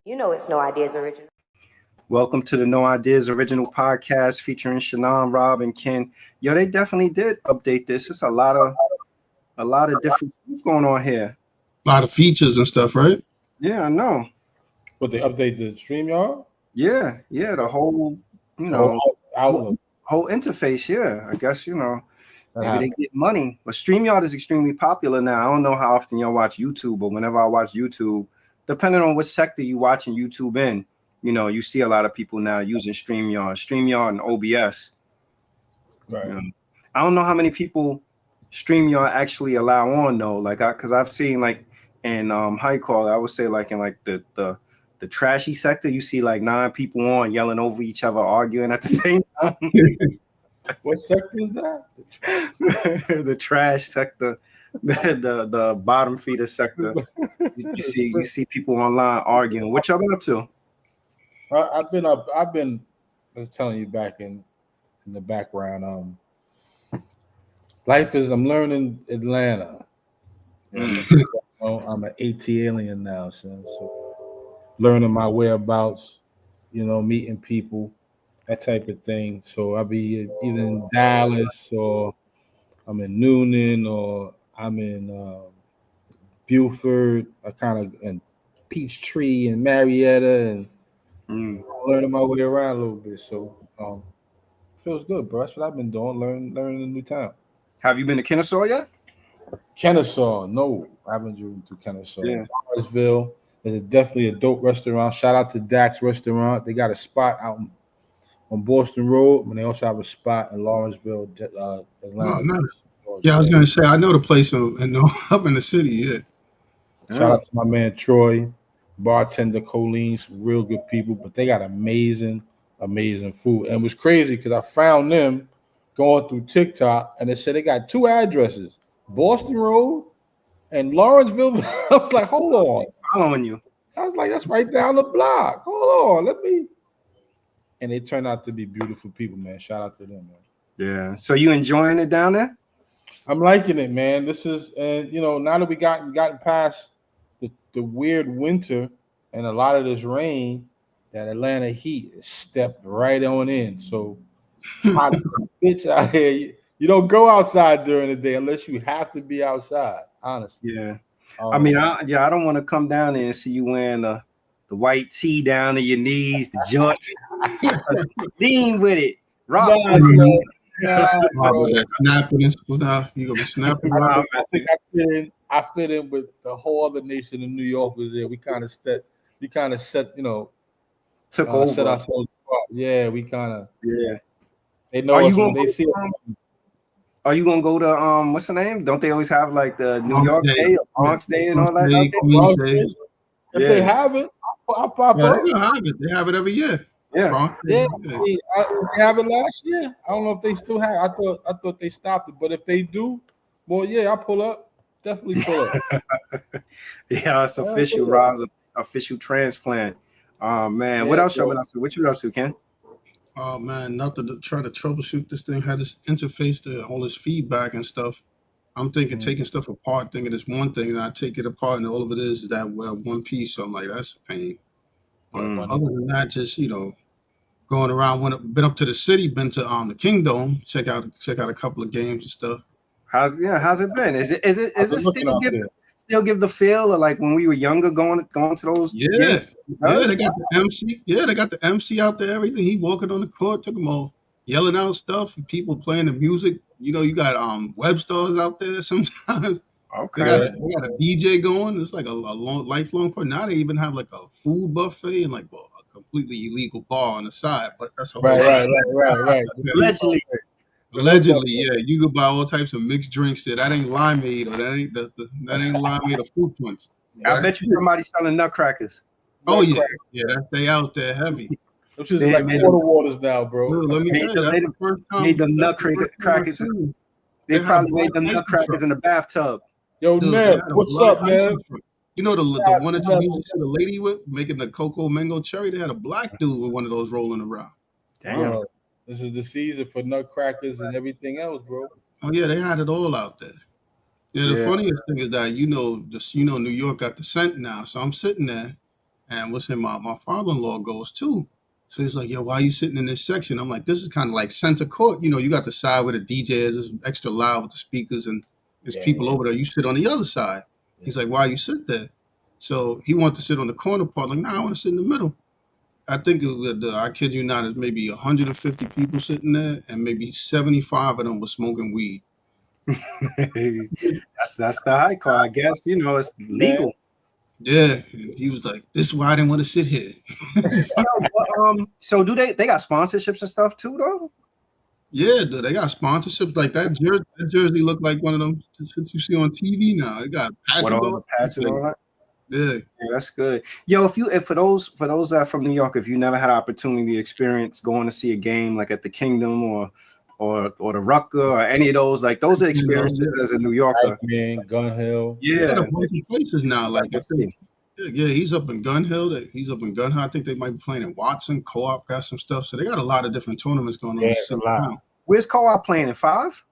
You know it's No Ideas Original. Welcome to the No Ideas Original Podcast featuring Shannon, Rob, and Ken. Yo, they definitely did update this. It's a lot of different stuff going on here. A lot of features and stuff, right? Yeah, I know. What, they update the StreamYard? Yeah, the whole, Outlook. whole interface. Yeah, I guess maybe they get money. But StreamYard is extremely popular now. I don't know how often y'all watch YouTube, but whenever I watch YouTube, depending on what sector you watching YouTube in, you see a lot of people now using StreamYard and OBS. Right. I don't know how many people StreamYard actually allow on though. Because I've seen in how you call it, I would say in the trashy sector, you see 9 people on yelling over each other, arguing at the same time. What sector is that? The trash sector, the bottom feeder sector. You see people online arguing. What y'all been up to? I've been I was telling you back in the background. I'm learning Atlanta. I'm an AT alien now, so learning my whereabouts, meeting people, that type of thing. So I'll be either in Dallas or I'm in Noonan or I'm in Beaufort, and Peachtree and Marietta, and learning my way around a little bit. So feels good, bro. That's what I've been doing, learning a new town. Have you been to Kennesaw yet? Kennesaw, no, I haven't driven through Kennesaw. Yeah. Lawrenceville is definitely a dope restaurant. Shout out to Dax Restaurant. They got a spot out on Boston Road, and they also have a spot in Lawrenceville, Atlanta. Oh, nice. Yeah, I was gonna say I know the place up in the city. Yeah. Shout out to my man Troy, bartender Colleen, some real good people, but they got amazing food. And it was crazy because I found them going through TikTok, and they said they got 2 addresses: Boston Road and Lawrenceville. I was like, hold on. Following you. I was like, that's right down the block. Hold on, let me. And they turned out to be beautiful people, man. Shout out to them, man. Yeah. So you enjoying it down there? I'm liking it, man. This is, and now that we gotten past the weird winter and a lot of this rain, that Atlanta heat is stepped right on in. So hot bitch out here. You don't go outside during the day unless you have to be outside, honestly. Yeah. I don't want to come down there and see you wearing the white tee down to your knees, the jorts. Lean with it. Rock. Snapping and stuff. You gonna be snapping. I think I fit in with the whole other nation of New York was there. We kind of set, took over. Set ourselves apart. Yeah, we kind of. Yeah. They know us when they see us. Are you gonna go to what's the name? Don't they always have the New York Day or Bronx Day and all that? If they have it, I'll pop up. They have it. They have it every year. Yeah. They have it last year. I don't know if they still have. I thought they stopped it, but if they do, well, yeah, I'll pull up. Definitely pull up. Yeah, it's official. Rob's official transplant. Man, yeah, what else y'all been up to? What you up to, Ken? Oh man, nothing to try to troubleshoot this thing. Had this interface to all this feedback and stuff. I'm thinking taking stuff apart, thinking it's one thing, and I take it apart, and all of it is that one piece. So I'm like, that's a pain. But other than that, just going around. Been up to the city, been to the Kingdom, check out a couple of games and stuff. How's it been? Is it still give the feel of like when we were younger going to those? Yeah, they got the MC. Yeah, they got the MC out there. Everything. He walking on the court, took them all yelling out stuff. And people playing the music. You got web stars out there sometimes. Okay. They got a DJ going. It's like a lifelong part. Now they even have like a food buffet and a completely illegal bar on the side. But that's a right. Allegedly, yeah. You could buy all types of mixed drinks there. That ain't limeade, or that ain't limeade or fruit punch. I bet you somebody's selling nutcrackers. Oh yeah, they out there heavy. Which is like waters now, bro. Dude, let me tell you, that's the first time. Made them nutcrackers. They probably made them nutcrackers in the bathtub. Yo, man, what's up, man? You know the one that you used to see the lady with making the cocoa mango cherry? They had a black dude with one of those rolling around. Damn. This is the season for nutcrackers and everything else, bro. Oh yeah, they had it all out there. Yeah, the funniest thing is that New York got the scent now. So I'm sitting there, And my father-in-law goes too. So he's like, yo, why are you sitting in this section? I'm like, this is kind of like center court. You know, you got the side where the DJ is extra loud with the speakers and there's people over there. You sit on the other side. He's like, why you sit there? So he wanted to sit on the corner part. Like, nah, I want to sit in the middle. I think I kid you not, there's maybe 150 people sitting there, and maybe 75 of them were smoking weed. that's the high call, I guess. You know, it's legal. Yeah, and he was like, "This is why I didn't want to sit here." So do they got sponsorships and stuff too, though? Yeah, they got sponsorships like that. Jersey looked like one of them that you see on TV now. They got patches What all the patches and all that? Yeah, that's good. Yo, if for those that are from New York, if you never had an opportunity to experience going to see a game like at the Kingdom or the Rucker or any of those, like those are experiences as a New Yorker. Man, Gun Hill. Yeah, a bunch of places now. Like I think, yeah, he's up in Gun Hill. He's up in Gun Hill. I think they might be playing in Watson. Co-op got some stuff, so they got a lot of different tournaments going on. Yeah, where's Co-op playing in 5?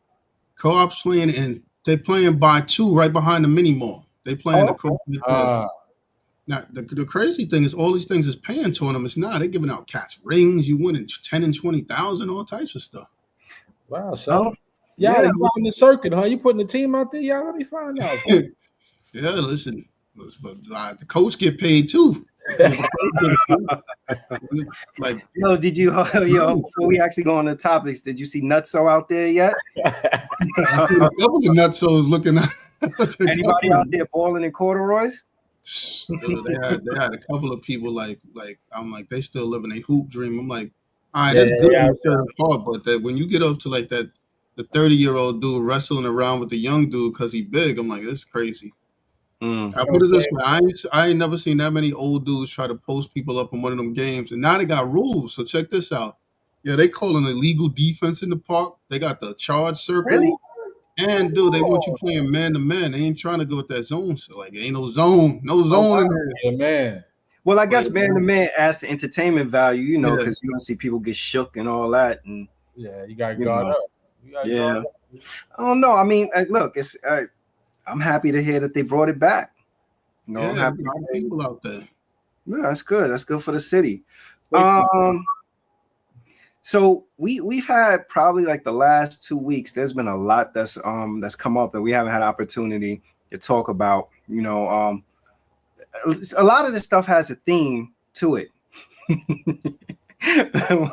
Co-op's playing and they playing by 2 right behind the mini mall. They playing the Co-op. Now the crazy thing is all these things is paying tournaments now. They're giving out cats rings. You winning 10 and 20,000, all types of stuff. Wow, so you on the circuit, huh? You putting the team out there? Y'all let me find out. Yeah, listen, the coach get paid too. Like, did you before we actually go on the topics, did you see Nutso out there yet? I seen a couple of Nutsos looking at anybody out there balling in corduroys? They had a couple of people like I'm like they still living a hoop dream. I'm like, all right, that's good part, but that when you get up to like that the 30-year-old dude wrestling around with the young dude because he big, I'm like, that's crazy. I put it this way, I ain't never seen that many old dudes try to post people up in one of them games, and now they got rules. So check this out. Yeah, they call an illegal defense in the park. They got the charge circle. Really? And dude, they want you playing man to man. They ain't trying to go with that zone. So like, ain't no zone in there. Yeah, man. Well, I guess man to man adds the entertainment value, because you don't see people get shook and all that. And yeah, you got to guard up. I don't know. I mean, look, it's I'm happy to hear that they brought it back. I'm happy a lot of people out there. Yeah, that's good. That's good for the city. So we've had probably like the last 2 weeks. There's been a lot that's come up that we haven't had opportunity to talk about. A lot of this stuff has a theme to it.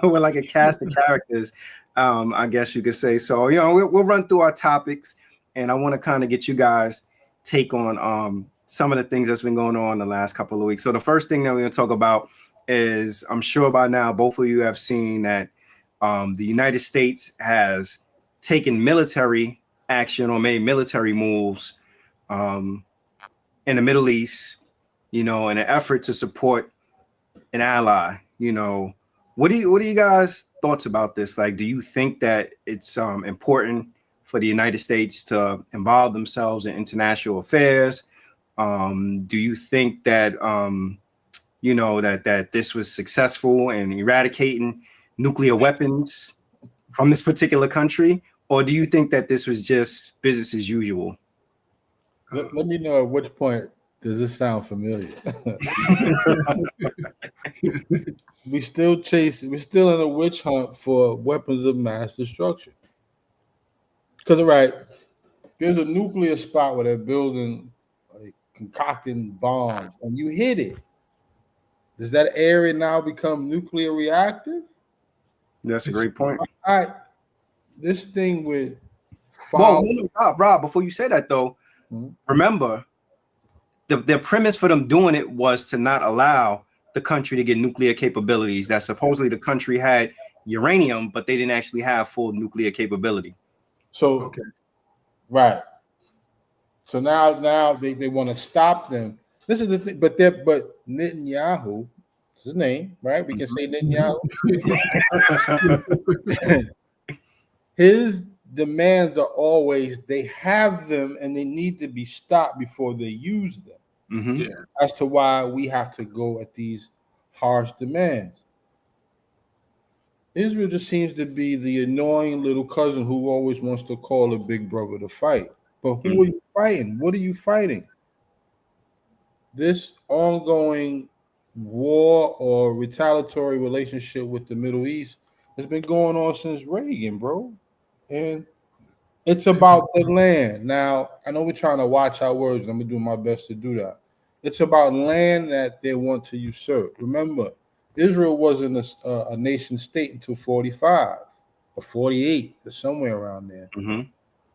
We're like a cast of characters, I guess you could say. So we'll run through our topics, and I want to kind of get you guys take on some of the things that's been going on the last couple of weeks. So the first thing that we're going to talk about is, I'm sure by now both of you have seen that the United States has taken military action or made military moves in the Middle East, in an effort to support an ally. What are you guys' thoughts about this? Like, do you think that it's important for the United States to involve themselves in international affairs? Do you think that that this was successful in eradicating nuclear weapons from this particular country, or do you think that this was just business as usual? Let me know at which point does this sound familiar. We're still in a witch hunt for weapons of mass destruction. Because there's a nuclear spot where they're building, concocting bombs, and you hit it. Does that area now become nuclear reactive? That's a great point. All right, this thing with Rob, before you say that though, remember the premise for them doing it was to not allow the country to get nuclear capabilities. That supposedly the country had uranium, but they didn't actually have full nuclear capability. So right. So now they want to stop them. This is the thing, but Netanyahu, is his name, right? We can say Netanyahu. His demands are always they have them and they need to be stopped before they use them. As to why we have to go at these harsh demands. Israel just seems to be the annoying little cousin who always wants to call a big brother to fight. But who are you fighting? What are you fighting? This ongoing war or retaliatory relationship with the Middle East has been going on since Reagan, bro. And it's about the land. Now, I know we're trying to watch our words. I'm going to do my best to do that. It's about land that they want to usurp. Remember, Israel wasn't a nation state until 45 or 48 or somewhere around there. Mm-hmm.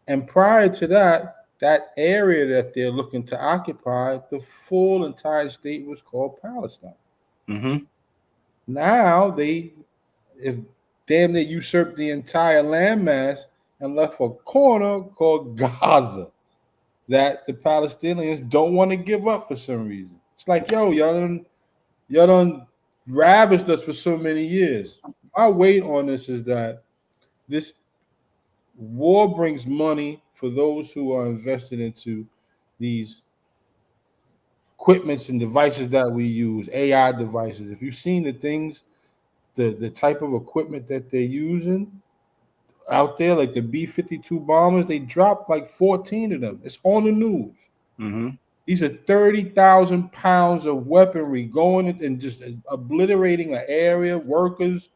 And prior to that, that area that they're looking to occupy, the full entire state was called Palestine. Mm-hmm. Now if damn near usurped the entire landmass and left a corner called Gaza that the Palestinians don't want to give up for some reason. It's like, yo, y'all done ravaged us for so many years. My weight on this is that this war brings money for those who are invested into these equipments and devices that we use, AI devices. If you've seen the things, the type of equipment that they're using out there, like the B-52 bombers, they dropped like 14 of them. It's on the news. Mm-hmm. These are 30,000 pounds of weaponry going and just obliterating an area, workers,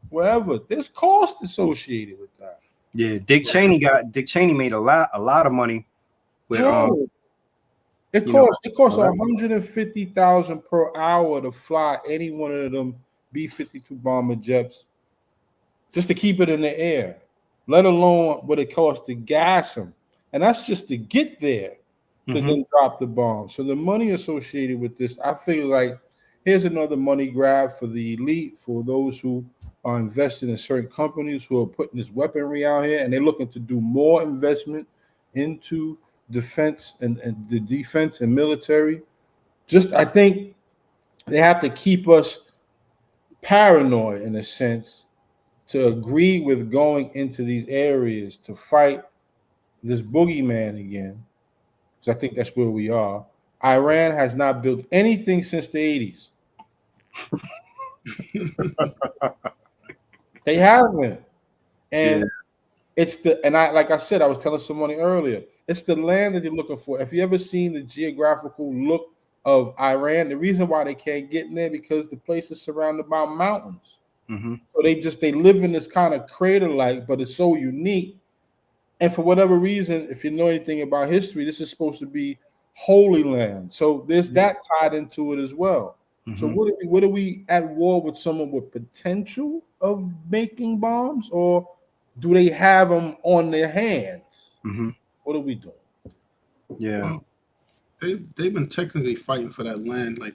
wherever. There's cost associated with that. Yeah, Dick Cheney made a lot of money with it costs $150,000 per hour to fly any one of them B-52 bomber jets just to keep it in the air, let alone what it costs to gas them. And that's just to get there to then drop the bomb. So the money associated with this, I feel like here's another money grab for the elite, for those who are invested in certain companies who are putting this weaponry out here, and they're looking to do more investment into defense and the defense and military. Just, I think they have to keep us paranoid in a sense to agree with going into these areas to fight this boogeyman again. Because I think that's where we are. Iran has not built anything since the 80s. They haven't. And like I said, I was telling someone earlier, it's the land that they're looking for. If you ever seen the geographical look of Iran, the reason why they can't get in there because the place is surrounded by mountains. Mm-hmm. So they live in this kind of crater-like, but it's so unique. And for whatever reason, if you know anything about history, this is supposed to be holy land. So there's that tied into it as well. Mm-hmm. So what are we at war with someone with potential of making bombs, or do they have them on their hands? Mm-hmm. What are we doing? Yeah. Well, they've been technically fighting for that land like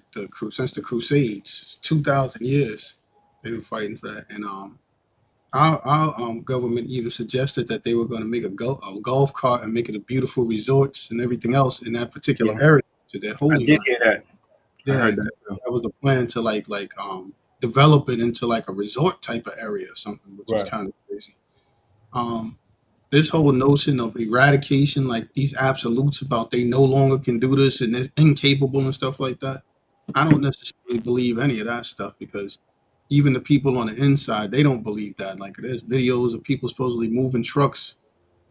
since the Crusades, 2,000 years. They've been fighting for that, and our government even suggested that they were going to make a golf cart and make it a beautiful resorts and everything else in that particular area. To that holy I did hear that. Yeah, that was the plan to like develop it into like a resort type of area or something, which was kind of crazy. This whole notion of eradication, like these absolutes about they no longer can do this and they're incapable and stuff like that. I don't necessarily believe any of that stuff because even the people on the inside, they don't believe that. Like there's videos of people supposedly moving trucks,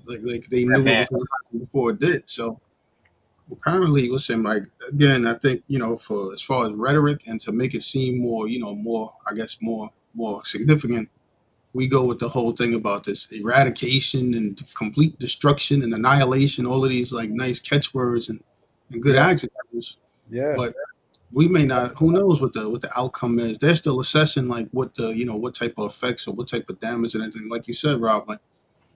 like they knew it was going to happen before it did. So apparently, listen, like again, I think for as far as rhetoric and to make it seem more, more significant, we go with the whole thing about this eradication and complete destruction and annihilation. All of these like nice catchwords and good adjectives. Yeah, but we may not. Who knows what the outcome is? They're still assessing like what what type of effects or what type of damage and anything. Like you said, Rob, like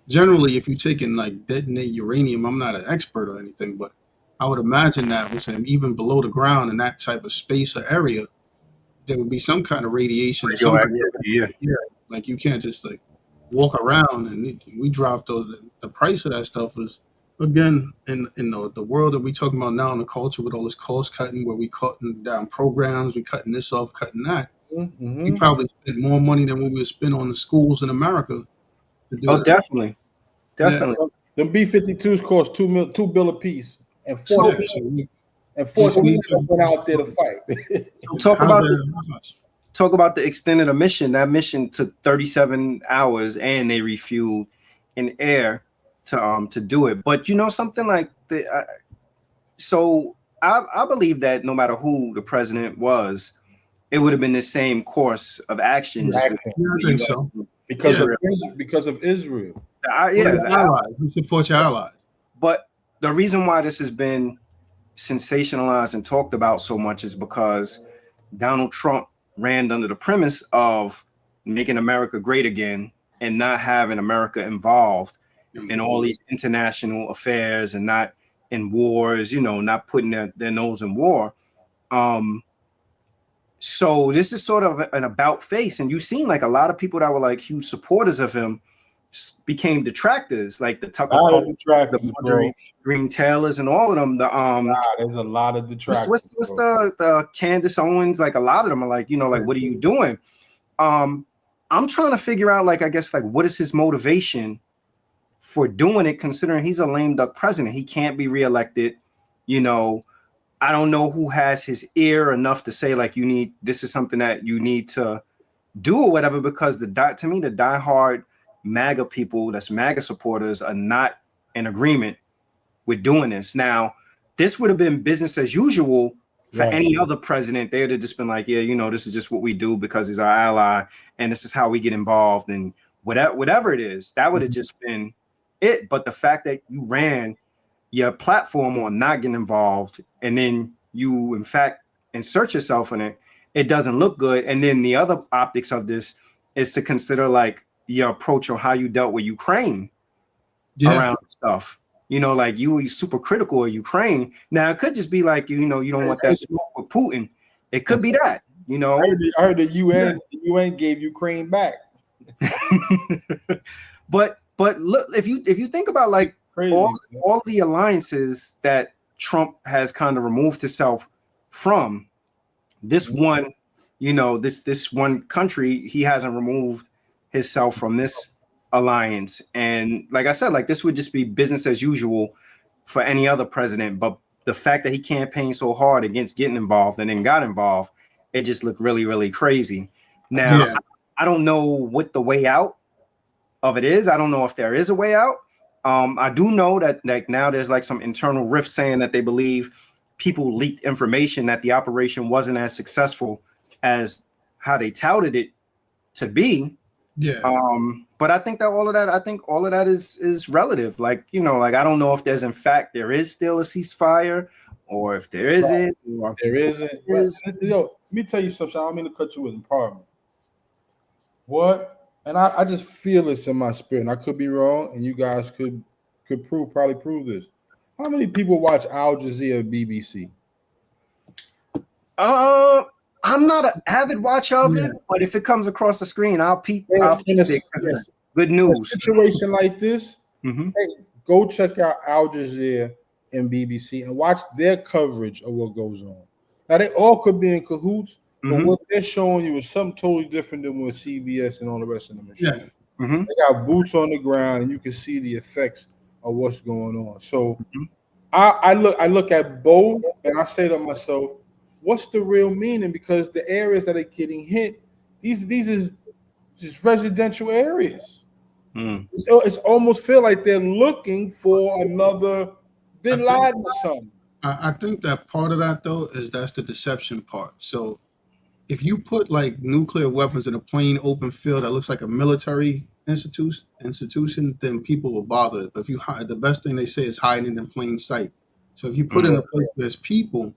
generally, if you take and like detonate uranium, I'm not an expert or anything, but I would imagine that even below the ground in that type of space or area, there would be some kind of radiation or something. Yeah. Like you can't just like walk around, and we dropped the price of that stuff is again in the world that we talking about now in the culture with all this cost cutting where we cutting down programs, we cutting this off, cutting that. We probably spent more money than what we would spend on the schools in America. Definitely. Yeah. The B-52s cost $2 billion a piece, and 4 went out there to fight. Talk about the extent of the mission. That mission took 37 hours, and they refueled in air to do it. But something like so I believe that no matter who the president was, it would have been the same course of action. Just with I think so. Because of Israel. Allies. You support your allies. But the reason why this has been sensationalized and talked about so much is because Donald Trump ran under the premise of making America great again and not having America involved in all these international affairs and not in wars, not putting their nose in war. So this is sort of an about face, and you've seen like a lot of people that were like huge supporters of him became detractors, like the Tucker Carlson, the Marjorie Green Taylors, and all of them. There's a lot of detractors. What's the Candace Owens? Like a lot of them are like, like, what are you doing? I'm trying to figure out, like, I guess, like, what is his motivation for doing it, considering he's a lame duck president. He can't be reelected. I don't know who has his ear enough to say, like, this is something that you need to do or whatever, because to me, the diehard MAGA people, that's MAGA supporters, are not in agreement with doing this. Now, this would have been business as usual for any other president. They would have just been like, yeah, this is just what we do because he's our ally, and this is how we get involved, and whatever it is, that would have just been it. But the fact that you ran your platform on not getting involved, and then you, in fact, insert yourself in it, it doesn't look good. And then the other optics of this is to consider, like, your approach on how you dealt with Ukraine around stuff. Like, you were super critical of Ukraine. Now, it could just be like, you don't want that smoke with Putin. It could be that, I heard the UN gave Ukraine back. But look, if you think about, like, all the alliances that Trump has kind of removed himself from, this one, this one country, he hasn't removed himself from this alliance. And like I said, like, this would just be business as usual for any other president. But the fact that he campaigned so hard against getting involved and then got involved, it just looked really, really crazy. Now, I don't know what the way out of it is. I don't know if there is a way out. I do know that, like, now there's like some internal rift saying that they believe people leaked information that the operation wasn't as successful as how they touted it to be. But I think all of that is relative. Like, like, I don't know if there is still a ceasefire, or if there isn't. Or if there isn't. Let me tell you something. I don't mean to cut you in, pardon me. What? And I just feel this in my spirit, and I could be wrong, and you guys could probably prove this. How many people watch Al Jazeera BBC? I'm not an avid watcher of it, but if it comes across the screen, I'll peep it. Good news. A situation like this, hey, go check out Al Jazeera and BBC and watch their coverage of what goes on. Now, they all could be in cahoots, but what they're showing you is something totally different than what CBS and all the rest of them are showing. They got boots on the ground, and you can see the effects of what's going on. So I look at both, and I say to myself, what's the real meaning? Because the areas that are getting hit, these is just residential areas. It's almost feel like they're looking for another Bin Laden or something. I think that part of that, though, that's the deception part. So if you put, like, nuclear weapons in a plain open field that looks like a military institution, then people will bother it. But if you hide, the best thing they say is hiding in plain sight. So if you put in a place where there's people,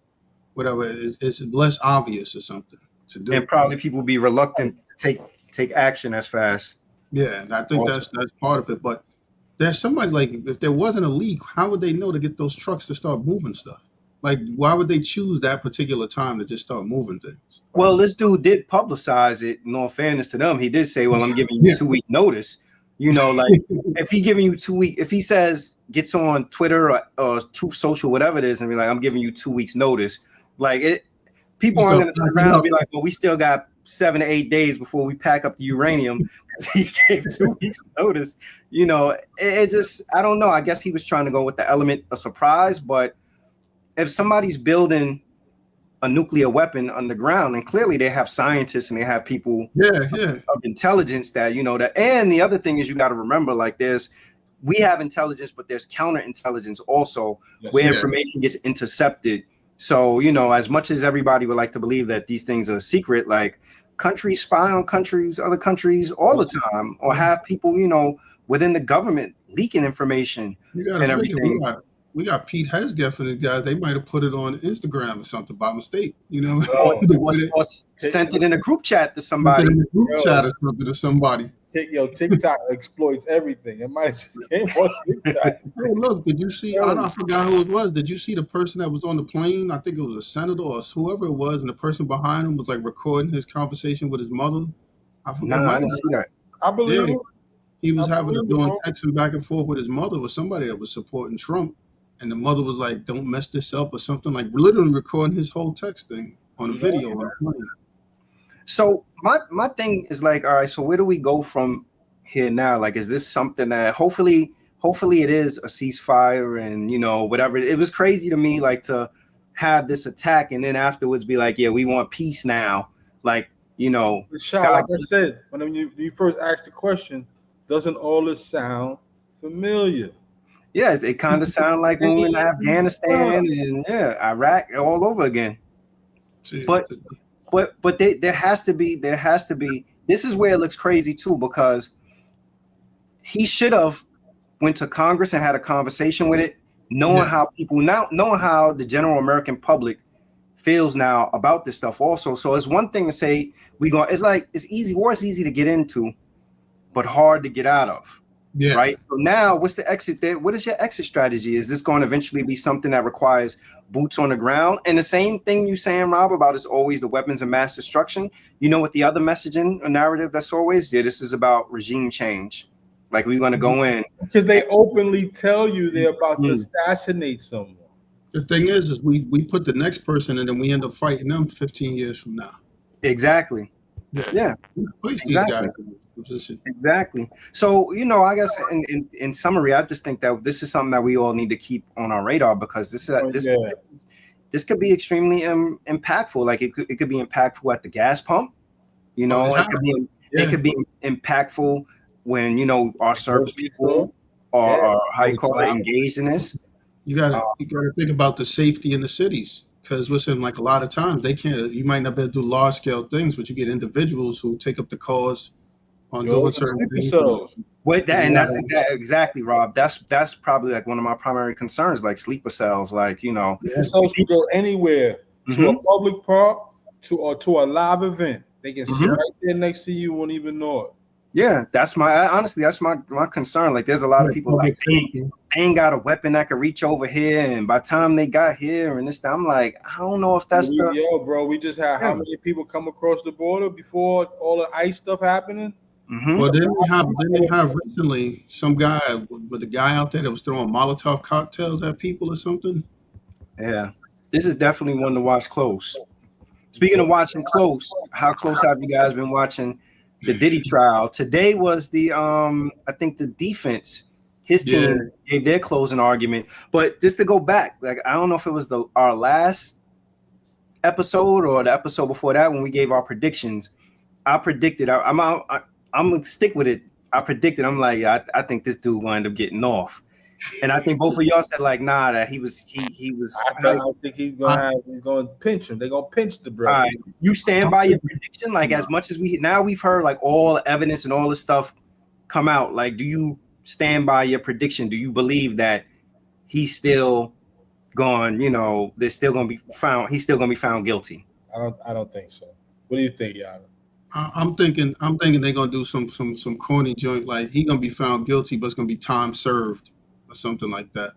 whatever, it's less obvious or something to do. And probably people be reluctant to take action as fast. Yeah, and I think that's part of it. But there's somebody, like, if there wasn't a leak, how would they know to get those trucks to start moving stuff? Like, why would they choose that particular time to just start moving things? Well, this dude did publicize it. In all fairness to them, he did say, well, I'm giving you 2 week notice. Like, if he giving you 2 weeks, if he says, gets on Twitter or Truth Social, whatever it is, and be like, I'm giving you 2 weeks notice, like, people aren't going to turn around and be like, well, we still got 7 to 8 days before we pack up the uranium because he gave 2 weeks notice. It just, I don't know. I guess he was trying to go with the element of surprise, but if somebody's building a nuclear weapon underground, and clearly they have scientists and they have people of intelligence that, that. And the other thing is, you got to remember, like, we have intelligence, but there's counterintelligence also, where information gets intercepted So, you know, as much as everybody would like to believe that these things are secret, like countries spy on countries, other countries all the time, or have people, you know, within the government leaking information You got to and figure everything. we got Pete Hesgeff and these guys. They might have put it on Instagram or something by mistake. You know, Or sent it in a group chat to somebody. in a group chat or something to somebody. TikTok exploits everything. It might just came on TikTok. Oh, look, did you see? I forgot who it was. Did you see the person that was on the plane? I think it was a senator or whoever it was, and the person behind him was like recording his conversation with his mother. I forgot. I didn't see that. I believe it. He was doing texting back and forth with his mother with somebody that was supporting Trump, and the mother was like, "Don't mess this up" or something, like literally recording his whole text thing on a video on the plane. So my thing is like, all right, so where do we go from here now? Like, is this something that hopefully it is a ceasefire and, you know, whatever. It was crazy to me, like, to have this attack and then afterwards be like, yeah, we want peace now. Like, you know, like I said, when you first asked the question, doesn't all this sound familiar? Yes, it kind of sounds like when we were in Afghanistan and Iraq all over again. But there has to be. This is where it looks crazy too, because he should have went to Congress and had a conversation with it, knowing how people now, knowing how the general American public feels now about this stuff. Also, so it's one thing to say it's like it's easy. War is easy to get into, but hard to get out of. Yeah. Right. So now, what's the exit there? What is your exit strategy? Is this going to eventually be something that requires boots on the ground? And the same thing you saying, Rob, about is always the weapons of mass destruction. You know what the other messaging or narrative that's always there? This is about regime change. Like we're going to go in because they openly tell you they're about to assassinate someone. The thing is we put the next person and then we end up fighting them 15 years from now. Exactly. Yeah. Place these guys. Exactly. So, you know, I guess in summary, I just think that this is something that we all need to keep on our radar, because this could be extremely impactful. Like it could be impactful at the gas pump. You know, it could be impactful when, you know, our service people are how you call it, engaged in this. You gotta think about the safety in the cities. Because listen, like a lot of times you might not be able to do large scale things, but you get individuals who take up the cause on doing certain things. That's exactly, Rob. That's probably like one of my primary concerns, like sleeper cells, like, you know. So you go anywhere to a public park to a live event. They can sit right there next to you, won't even know it. Yeah, that's my concern. Like, there's a lot of people like they ain't got a weapon that can reach over here, and by the time they got here and this, I'm like, I don't know if that's bro. We just had how many people come across the border before all the ICE stuff happening? Well, didn't they have recently some guy with a guy out there that was throwing Molotov cocktails at people or something? Yeah, this is definitely one to watch close. Speaking of watching close, how close have you guys been watching the Diddy trial? Today was the I think the defense, his team gave their closing argument. But just to go back, like, I don't know if it was our last episode or the episode before that when we gave our predictions. I predicted I'm gonna stick with it. I predicted, I'm like, I think this dude will end up getting off. And I think both of y'all said like, nah, that he was. I don't think he's going to pinch him. They're going to pinch the brother. Right. You stand by your prediction, like, as much as we've heard like all the evidence and all this stuff come out. Like, do you stand by your prediction? Do you believe that he's still gone? You know, they're still going to be found. He's still going to be found guilty. I don't think so. What do you think, Yana? I'm thinking they're going to do some corny joint, like he's going to be found guilty, but it's going to be time served or something like that.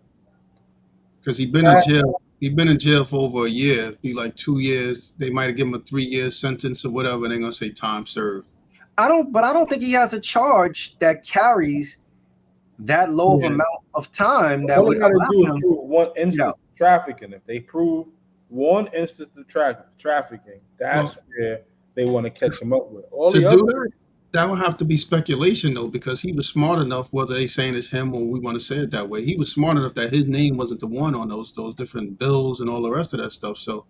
Because he's been in jail. He's been in jail for over a year. It'd be like 2 years. They might have given him a 3-year sentence or whatever. And they're gonna say time served. I don't think he has a charge that carries that low of amount of time. That all they gotta do is prove one instance of trafficking. If they prove one instance of trafficking, that's where they want to catch him up with. All the other. That would have to be speculation, though, because he was smart enough, whether they saying it's him or we want to say it that way, he was smart enough that his name wasn't the one on those different bills and all the rest of that stuff. So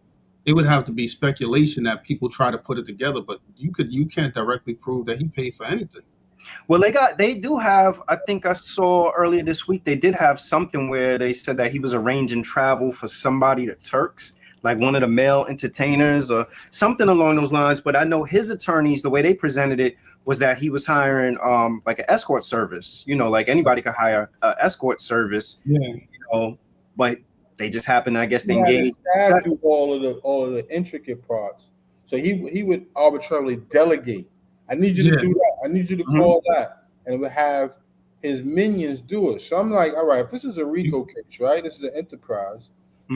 it would have to be speculation that people try to put it together, but you can't directly prove that he paid for anything. Well, they do have, I think I saw earlier this week, they did have something where they said that he was arranging travel for somebody, the Turks. like one of the male entertainers or something along those lines. But I know his attorneys, the way they presented it was that he was hiring like an escort service, you know, like anybody could hire an escort service, you know, but they just happened, I guess, they engaged through all of the intricate parts. So he would arbitrarily delegate. I need you to do that. I need you to call that, and it would have his minions do it. So I'm like, all right, if this is a RICO case, right? This is an enterprise.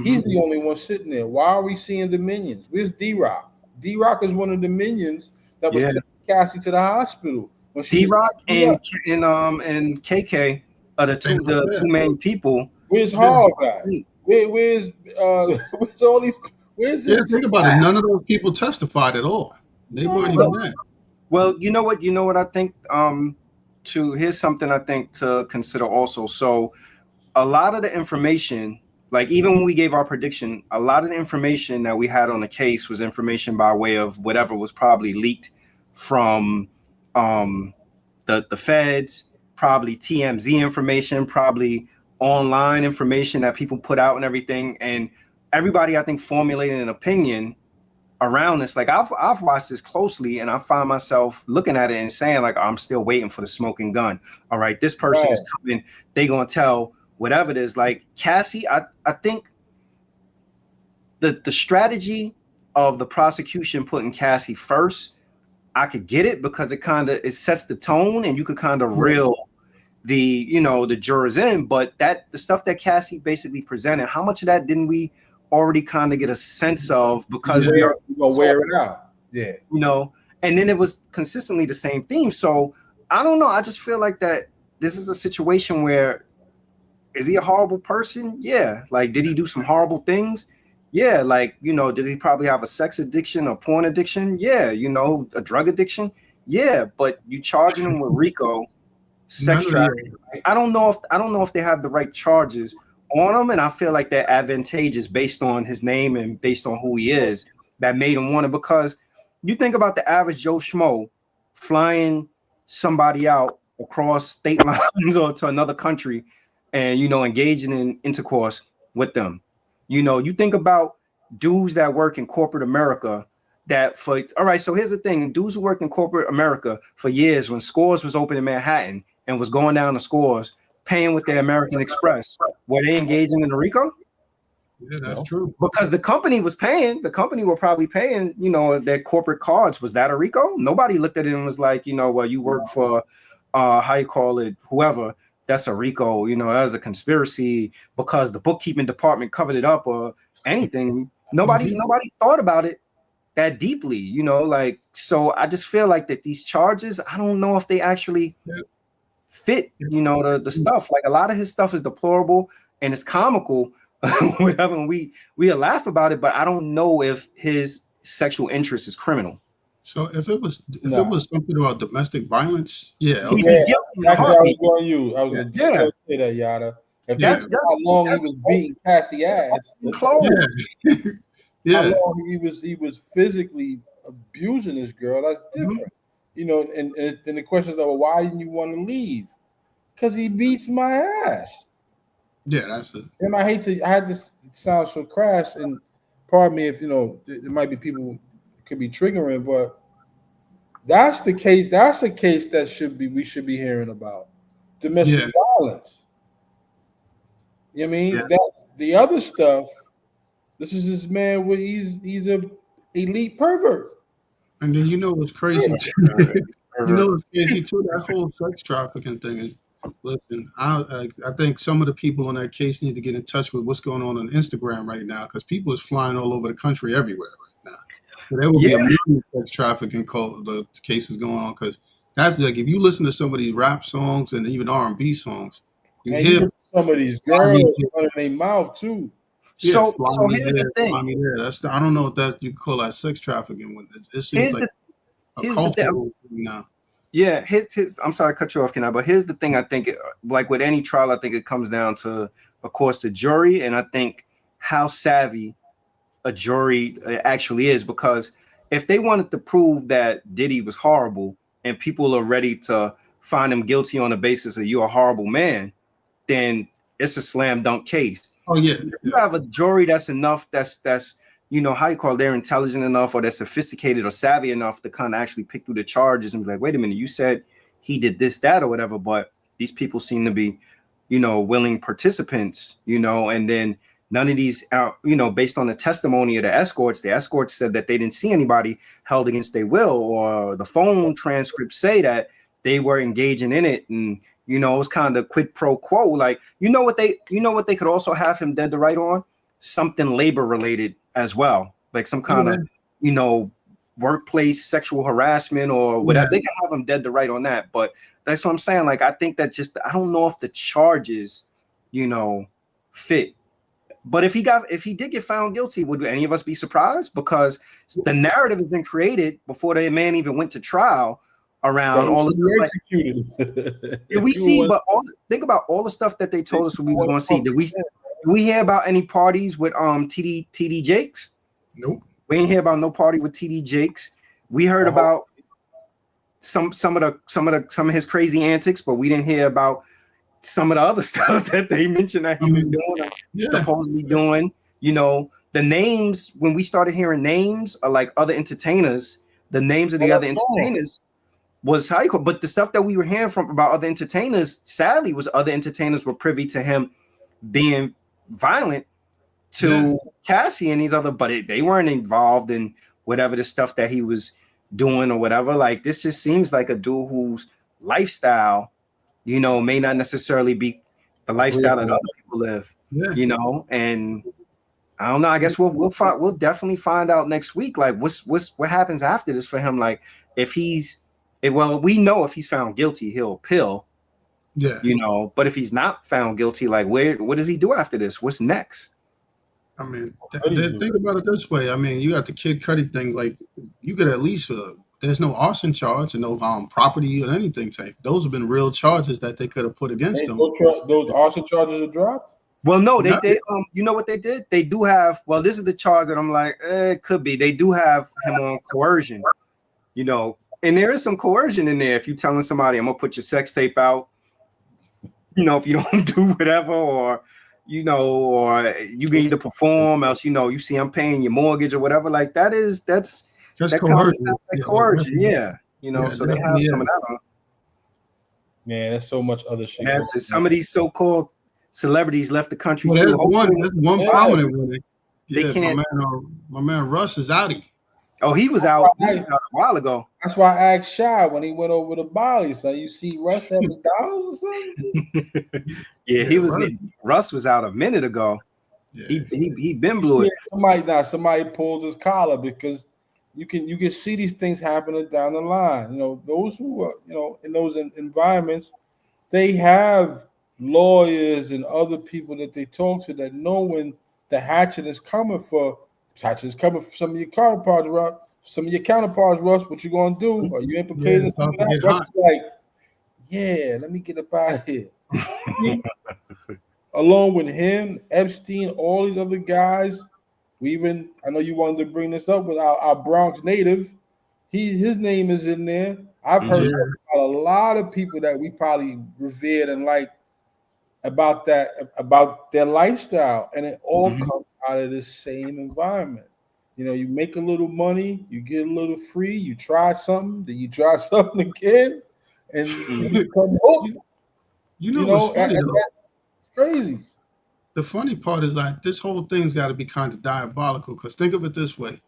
He's the only one sitting there. Why are we seeing the minions? Where's D-Rock? D-Rock is one of the minions that was taking Cassie to the hospital. D-Rock and KK are the two main people. Where's Hall at? Where's all these? Where's this? Think about it. None of those people testified at all. They weren't even there. Well, you know what I think. Here's something I think to consider also. So, a lot of the information, like even when we gave our prediction, a lot of the information that we had on the case was information by way of whatever was probably leaked from the feds, probably TMZ information, probably online information that people put out and everything. And everybody, I think, formulated an opinion around this. Like I've watched this closely, and I find myself looking at it and saying, like, I'm still waiting for the smoking gun. All right, this person is coming. They gonna tell whatever it is. Like Cassie, I think the strategy of the prosecution putting Cassie first, I could get it because it sets the tone, and you could kind of reel the jurors in. But the stuff that Cassie basically presented, how much of that didn't we already kind of get a sense of, because we are gonna wear it out, and then it was consistently the same theme. So I don't know. I just feel like that this is a situation where, is he a horrible person? Yeah. Like, did he do some horrible things? Yeah. Like, did he probably have a sex addiction, a porn addiction? Yeah. A drug addiction? Yeah. But you charging him with RICO, sex trafficking. I don't know if they have the right charges on him, and I feel like they're advantageous based on his name and based on who he is, that made him want it. Because you think about the average Joe Schmo flying somebody out across state lines or to another country and engaging in intercourse with them. You think about dudes that work in corporate America all right, so here's the thing. Dudes who worked in corporate America for years, when Scores was open in Manhattan and was going down to Scores, paying with their American Express, were they engaging in the RICO? Yeah, that's true. Because the company was paying. The company were probably paying, their corporate cards. Was that a RICO? Nobody looked at it and was like, well, you work for, how you call it, whoever. That's a RICO. That was a conspiracy because the bookkeeping department covered it up or anything. Nobody thought about it that deeply, So I just feel like that these charges, I don't know if they actually fit, the stuff. Like, a lot of his stuff is deplorable and it's comical, whatever. And we laugh about it, but I don't know if his sexual interest is criminal. So if it was something about domestic violence, that's what I was going to use. I was going to say that, Yada. If that's how long he was beating Cassie ass, how long he was physically abusing this girl, that's different. And the question is, why didn't you want to leave? Because he beats my ass. Yeah, that's it. And I had this sound so crass, and pardon me if there might be people could be triggering, but that's the case. That's a case that we should be hearing about. Domestic violence. You know what I mean? That the other stuff, this is this man where he's a elite pervert. And then what's crazy what's crazy too, that whole sex trafficking thing is, listen, I think some of the people on that case need to get in touch with what's going on Instagram right now, because people is flying all over the country everywhere right now. So there will be a million sex trafficking the cases going on, because that's like, if you listen to some of these rap songs and even R&B songs, you hear some of these girls running their mouth too. So here's the thing. I don't know if that you call that sex trafficking. It seems like a cultural thing now. Yeah, I'm sorry to cut you off, Kenai, but here's the thing. I think, like with any trial, I think it comes down to, of course, the jury, and I think how savvy a jury actually is, because if they wanted to prove that Diddy was horrible and people are ready to find him guilty on the basis of you're a horrible man, then it's a slam dunk case. Oh yeah. If you have a jury that's you know, how you call it, they're intelligent enough or they're sophisticated or savvy enough to kind of actually pick through the charges and be like, wait a minute, you said he did this, that, or whatever, but these people seem to be, you know, willing participants, you know, and then none of these, you know, based on the testimony of the escorts said that they didn't see anybody held against their will, or the phone transcripts say that they were engaging in it. And, you know, it was kind of quid pro quo. Like, you know what they could also have him dead to right on? Something labor related as well. Like some kind of, you know, workplace sexual harassment or whatever. They can have him dead to right on that. But that's what I'm saying. Like, I think that I don't know if the charges, you know, fit. But if he did get found guilty, would any of us be surprised? Because the narrative has been created before the man even went to trial around all the stuff. Executed. Did we see? But think about all the stuff that they told us we was going to see. Did we hear about any parties with TD Jakes? Nope. We didn't hear about no party with TD Jakes. We heard about some of his crazy antics, but we didn't hear about some of the other stuff that they mentioned that he was doing, supposedly doing. You know, the names, when we started hearing names of like other entertainers, the names of the other entertainers was high. But the stuff that we were hearing from about other entertainers, sadly, was other entertainers were privy to him being violent to Cassie and these other, but they weren't involved in whatever the stuff that he was doing or whatever. Like, this just seems like a dude whose lifestyle, you know, may not necessarily be the lifestyle that other people live, you know. And I don't know. I guess we'll definitely find out next week. Like, what happens after this for him? Like, we know if he's found guilty, he'll appeal. Yeah, you know. But if he's not found guilty, like, what does he do after this? What's next? I mean, think about it this way. I mean, you got the Kid Cudi thing. Like, you could at least there's no arson charge and no property or anything type. Those have been real charges that they could have put against them. Those arson charges are dropped? Well, no, they you know what they did? They do have, well, this is the charge that I'm like, it could be. They do have him on coercion, you know, and there is some coercion in there. If you're telling somebody, I'm gonna put your sex tape out, you know, if you don't do whatever, or you know, or you can either perform, else, you know, you see I'm paying your mortgage or whatever, like that's coercion. Coercion, yeah. You know, so they have some of that on. Yeah, there's so much other shit. Yeah, so some of these so-called celebrities left the country too. There's one prominent one. Yeah, they can't. My man Russ is outie. Oh, he was out a while ago. That's why I asked Shy when he went over to Bali. So you see Russ $70 or something? Yeah, Russ was out a minute ago. Yeah. He been blew it. Somebody pulled his collar, because you can see these things happening down the line. You know, those who are, you know, in those environments, they have lawyers and other people that they talk to that know when the hatchet is coming for some of your counterparts, Russ. What you gonna do? Are you implicated in something? Like, yeah, let me get up out of here. Along with him, Epstein, all these other guys. I know you wanted to bring this up with our Bronx native. His name is in there. I've heard about a lot of people that we probably revered and liked about their lifestyle, and it all comes out of the same environment. You know, you make a little money, you get a little free, you try something, then you try something again, and you come hooked. You know funny, it's crazy. The funny part is that this whole thing's got to be kind of diabolical, because think of it this way.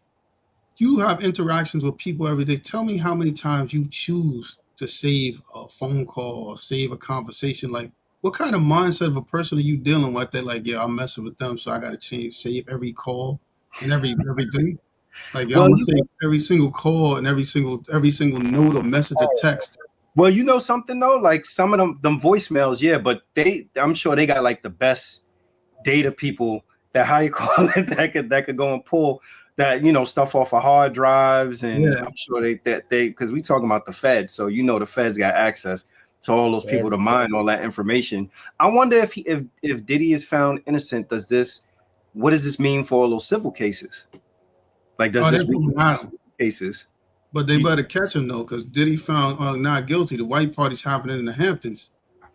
You have interactions with people every day. Tell me how many times you choose to save a phone call or save a conversation. Like, what kind of mindset of a person are you dealing with that, like, yeah, I'm messing with them, so I got to save every call and everything? Like, I'm going to save every single call and every single note or message or text. Well, you know something, though? Like, some of them voicemails, yeah, but I'm sure they got, like, the best data people that, how you call it, that could go and pull that, you know, stuff off of hard drives. And I'm sure they because we talking about the Fed, so you know the Fed's got access to all those people to mine all that information. I wonder if Diddy is found innocent, what does this mean for all those civil cases? Like, does this mean cases? But they better catch him though, because Diddy found not guilty. The white party's happening in the Hamptons.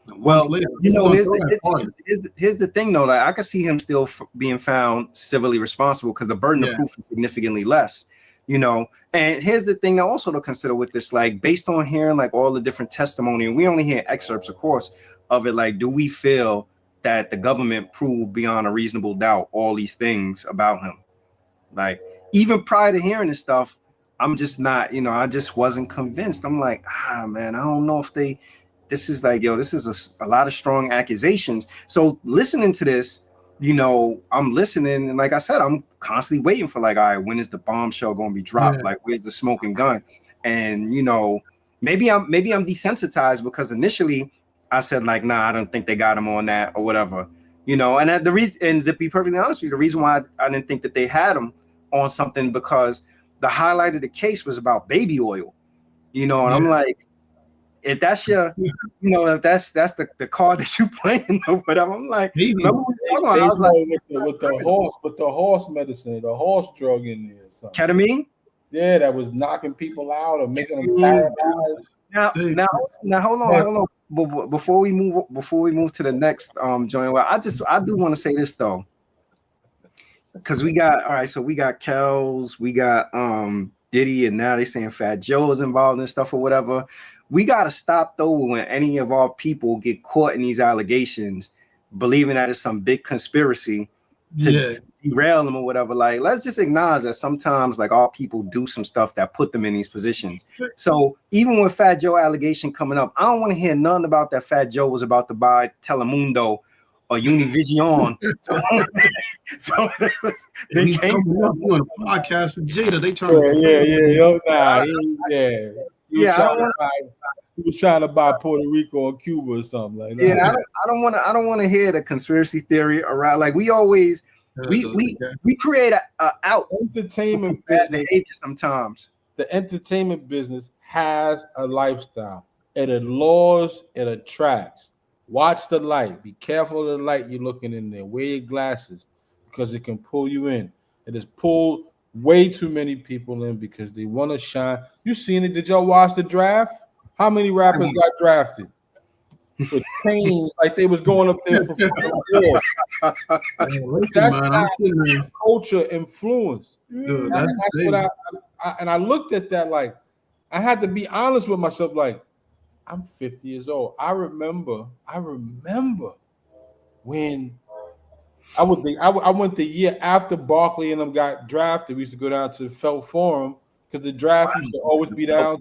A month Well, later, you know, he's gonna throw that party. here's the thing though. Like I could see him still being found civilly responsible because the burden of Yeah. proof is significantly less. You know, and here's the thing also to consider with this, like based on hearing like all the different testimony, and we only hear excerpts, of course, of it. Like, do we feel that the government proved beyond a reasonable doubt all these things about him? Like, even prior to hearing this stuff, I'm just not, you know, I just wasn't convinced. I'm like, man, I don't know if this is like, yo, this is a lot of strong accusations. So listening to this, you know, I'm listening, and like I said, I'm constantly waiting for like, all right, when is the bombshell going to be dropped? Yeah. Like, where's the smoking gun? And you know, maybe I'm desensitized because initially I said like, nah, I don't think they got him on that or whatever, you know. And the reason, and to be perfectly honest with you, the reason why I didn't think that they had him on something because the highlight of the case was about baby oil, you know. And I'm like, if that's your, you know, if that's the card that you playing or whatever, I'm like, remember we talking about, I was like, with the horse medicine, the horse drug in there, or something. ketamine. Yeah, that was knocking people out or making them paralyzed. Now, hold on. But before we move to the next joint, well, I do want to say this though, because we got, all right, so we got Kells, we got Diddy, and now they saying Fat Joe is involved in stuff or whatever. We got to stop though when any of our people get caught in these allegations, believing that it's some big conspiracy to derail them or whatever. Like, let's just acknowledge that sometimes like our people do some stuff that put them in these positions. So even with Fat Joe allegation coming up, I don't want to hear nothing about that Fat Joe was about to buy Telemundo or Univision. so they came up on a podcast with Jada. They trying he was trying to buy Puerto Rico or Cuba or something like that. Yeah, I don't want to hear the conspiracy theory around. Like we always we create a out entertainment business behavior sometimes. The entertainment business has a lifestyle. It allures, it attracts. Watch the light. Be careful of the light you're looking in there. Wear your glasses because it can pull you in. It has pulled way too many people in because they want to shine. You seen it? Did y'all watch the draft? How many rappers got drafted with chains like they was going up there for awards? That's not culture influence. Dude, that's what I looked at that like I had to be honest with myself. Like, I'm 50 years old. I remember when I went the year after Barkley and them got drafted. We used to go down to the Felt Forum because the draft used to always be down.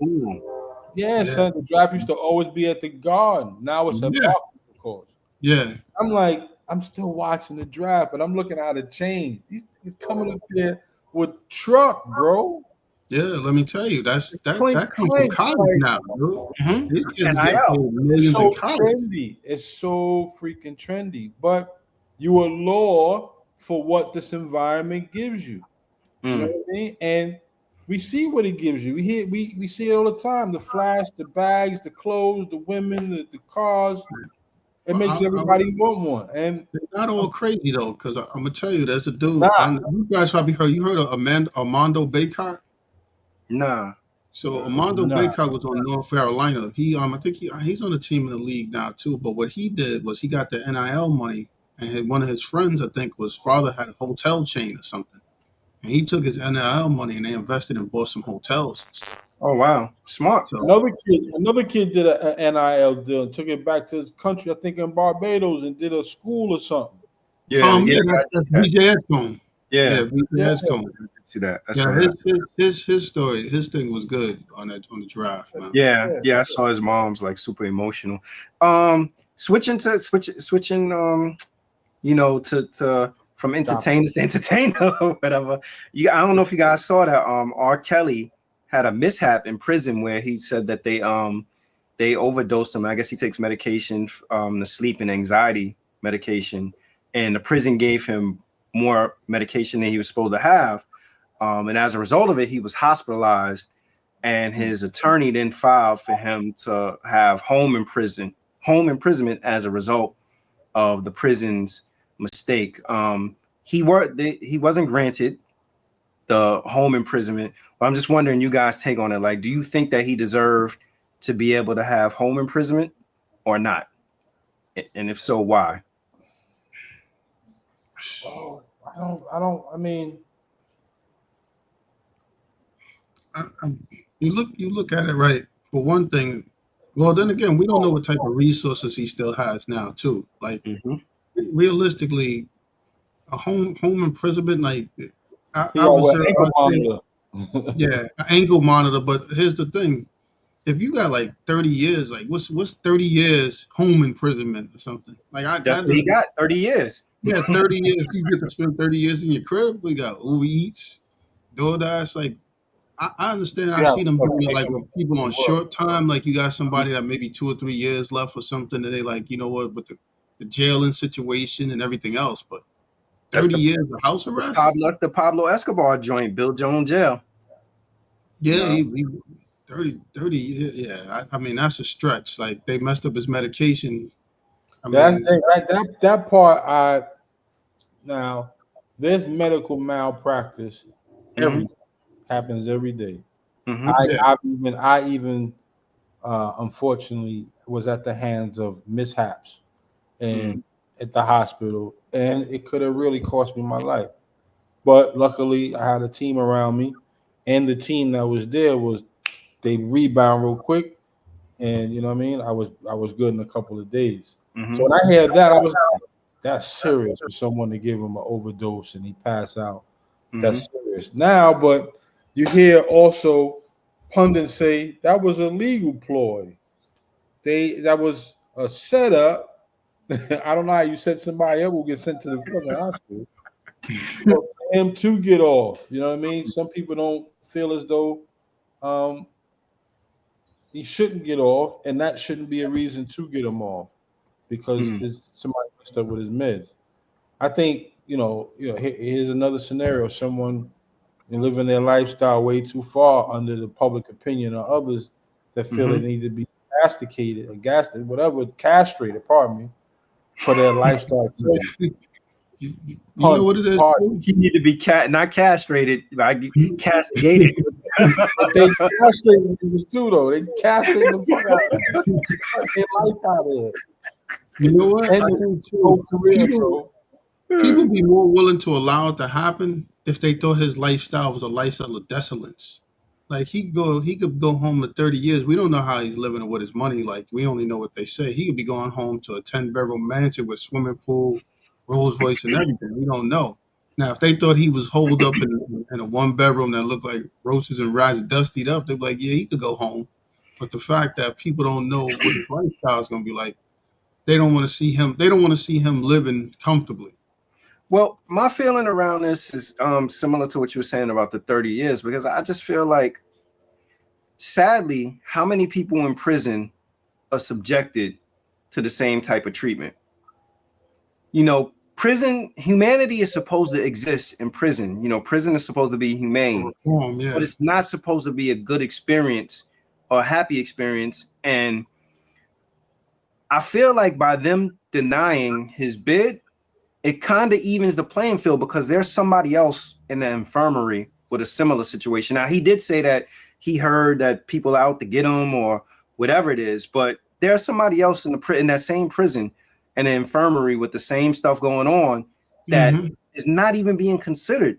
Yeah, son. The draft used to always be at the Garden. Now it's at Barkley, of course. Yeah. I'm like, I'm still watching the draft, but I'm looking at the change. He's coming up there with truck, bro. Yeah, let me tell you, that comes from college now, bro. These kids get millions in college. Trendy. It's so freaking trendy, but you allure for what this environment gives you. You know what I mean? And we see what it gives you. We see it all the time. The flash, the bags, the clothes, the women, the cars. It makes everybody want one. And they're not all crazy though, because I'm gonna tell you, there's a dude. You guys probably heard. You heard of Armando Baycott? Nah. So Armando Baycott was on North Carolina. I think he's on the team in the league now too. But what he did was he got the NIL money, and one of his friends, I think, was father had a hotel chain or something, and he took his NIL money and they invested and bought some hotels and stuff. Oh wow, smart. So, another kid did an NIL deal and took it back to his country, I think in Barbados, and did a school or something. That's BJ Escombe. Yeah, BJ Escombe. See that? His story, his thing was good on the draft, man. Yeah, I saw his mom's like super emotional. Switching, you know, to from entertainers to entertainer or whatever. I don't know if you guys saw that. Kelly had a mishap in prison where he said that they overdosed him. I guess he takes medication, the sleep and anxiety medication, and the prison gave him more medication than he was supposed to have. And as a result of it, he was hospitalized, and his attorney then filed for him to have home imprisonment as a result of the prison's mistake. He wasn't granted the home imprisonment, but I'm just wondering you guys' take on it. Like, do you think that he deserved to be able to have home imprisonment or not? And if so, why? Oh, I mean, you look at it right. For one thing, well, then again, we don't know what type of resources he still has now, too. Like realistically, a home imprisonment, like I would say, yeah, an ankle monitor. But here's the thing: if you got like 30 years, like what's 30 years home imprisonment or something? Like That's what he got, 30 years. Yeah, 30 years. You get to spend 30 years in your crib. We got Uber Eats, DoorDash. Like I understand. I see them doing it like with people on short time. Like you got somebody that maybe 2 or 3 years left or something, and they like, you know what, with the jailing situation and everything else. But 30 years of house arrest. That's the Pablo Escobar joint, built your own jail. Yeah, he 30 years. Yeah, I mean that's a stretch. Like they messed up his medication. That part. Now there's medical malpractice. Happens every day. I even unfortunately was at the hands of mishaps and at the hospital, and it could have really cost me my life. But luckily, I had a team around me, and the team that was there they rebound real quick, and you know what I mean. I was good in a couple of days. So when I heard that, I was like, that's serious for someone to give him an overdose and he pass out. That's serious now, but you hear also pundits say that was a legal ploy. That was a setup. I don't know how you said somebody else will get sent to the fucking hospital for him to get off. You know what I mean? Some people don't feel as though he shouldn't get off, and that shouldn't be a reason to get him off because somebody messed up with his meds. I think here's another scenario: someone living their lifestyle way too far under the public opinion of others that feel they need to be castrated, pardon me, for their lifestyle. You know what it is? He need to be not castrated, castigated. They castrated niggas too, though. They castrated the fuck out of their life out of it. You know what? I think too, people be more willing to allow it to happen if they thought his lifestyle was a lifestyle of desolence. Like he could go home to 30 years. We don't know how he's living or what his money like. We only know what they say. He could be going home to a 10-bedroom mansion with swimming pool, Rolls Royce, and everything. We don't know. Now, if they thought he was holed up in a 1-bedroom that looked like roaches and rats dustied up, they'd be like, yeah, he could go home. But the fact that people don't know what his lifestyle is going to be like, they don't want to see him. They don't want to see him living comfortably. Well, my feeling around this is similar to what you were saying about the 30 years, because I just feel like, sadly, how many people in prison are subjected to the same type of treatment? Prison, humanity is supposed to exist in prison. Prison is supposed to be humane, but it's not supposed to be a good experience or a happy experience. And I feel like by them denying his bid, it kind of evens the playing field because there's somebody else in the infirmary with a similar situation. Now, he did say that he heard that people are out to get him or whatever it is, but there's somebody else in that same prison and the infirmary with the same stuff going on that is not even being considered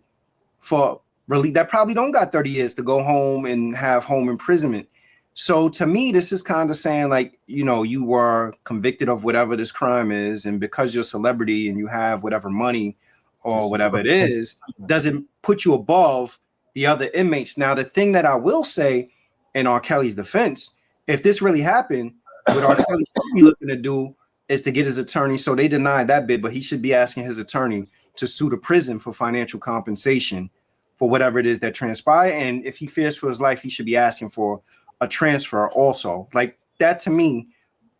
for relief, that probably don't got 30 years to go home and have home imprisonment. So to me, this is kind of saying like, you were convicted of whatever this crime is, and because you're a celebrity and you have whatever money or whatever it is, doesn't put you above the other inmates. Now, the thing that I will say in R. Kelly's defense, if this really happened, what R. Kelly should be looking to do is to get his attorney. So they denied that bit, but he should be asking his attorney to sue the prison for financial compensation for whatever it is that transpired. And if he fears for his life, he should be asking for a transfer also. Like that, to me,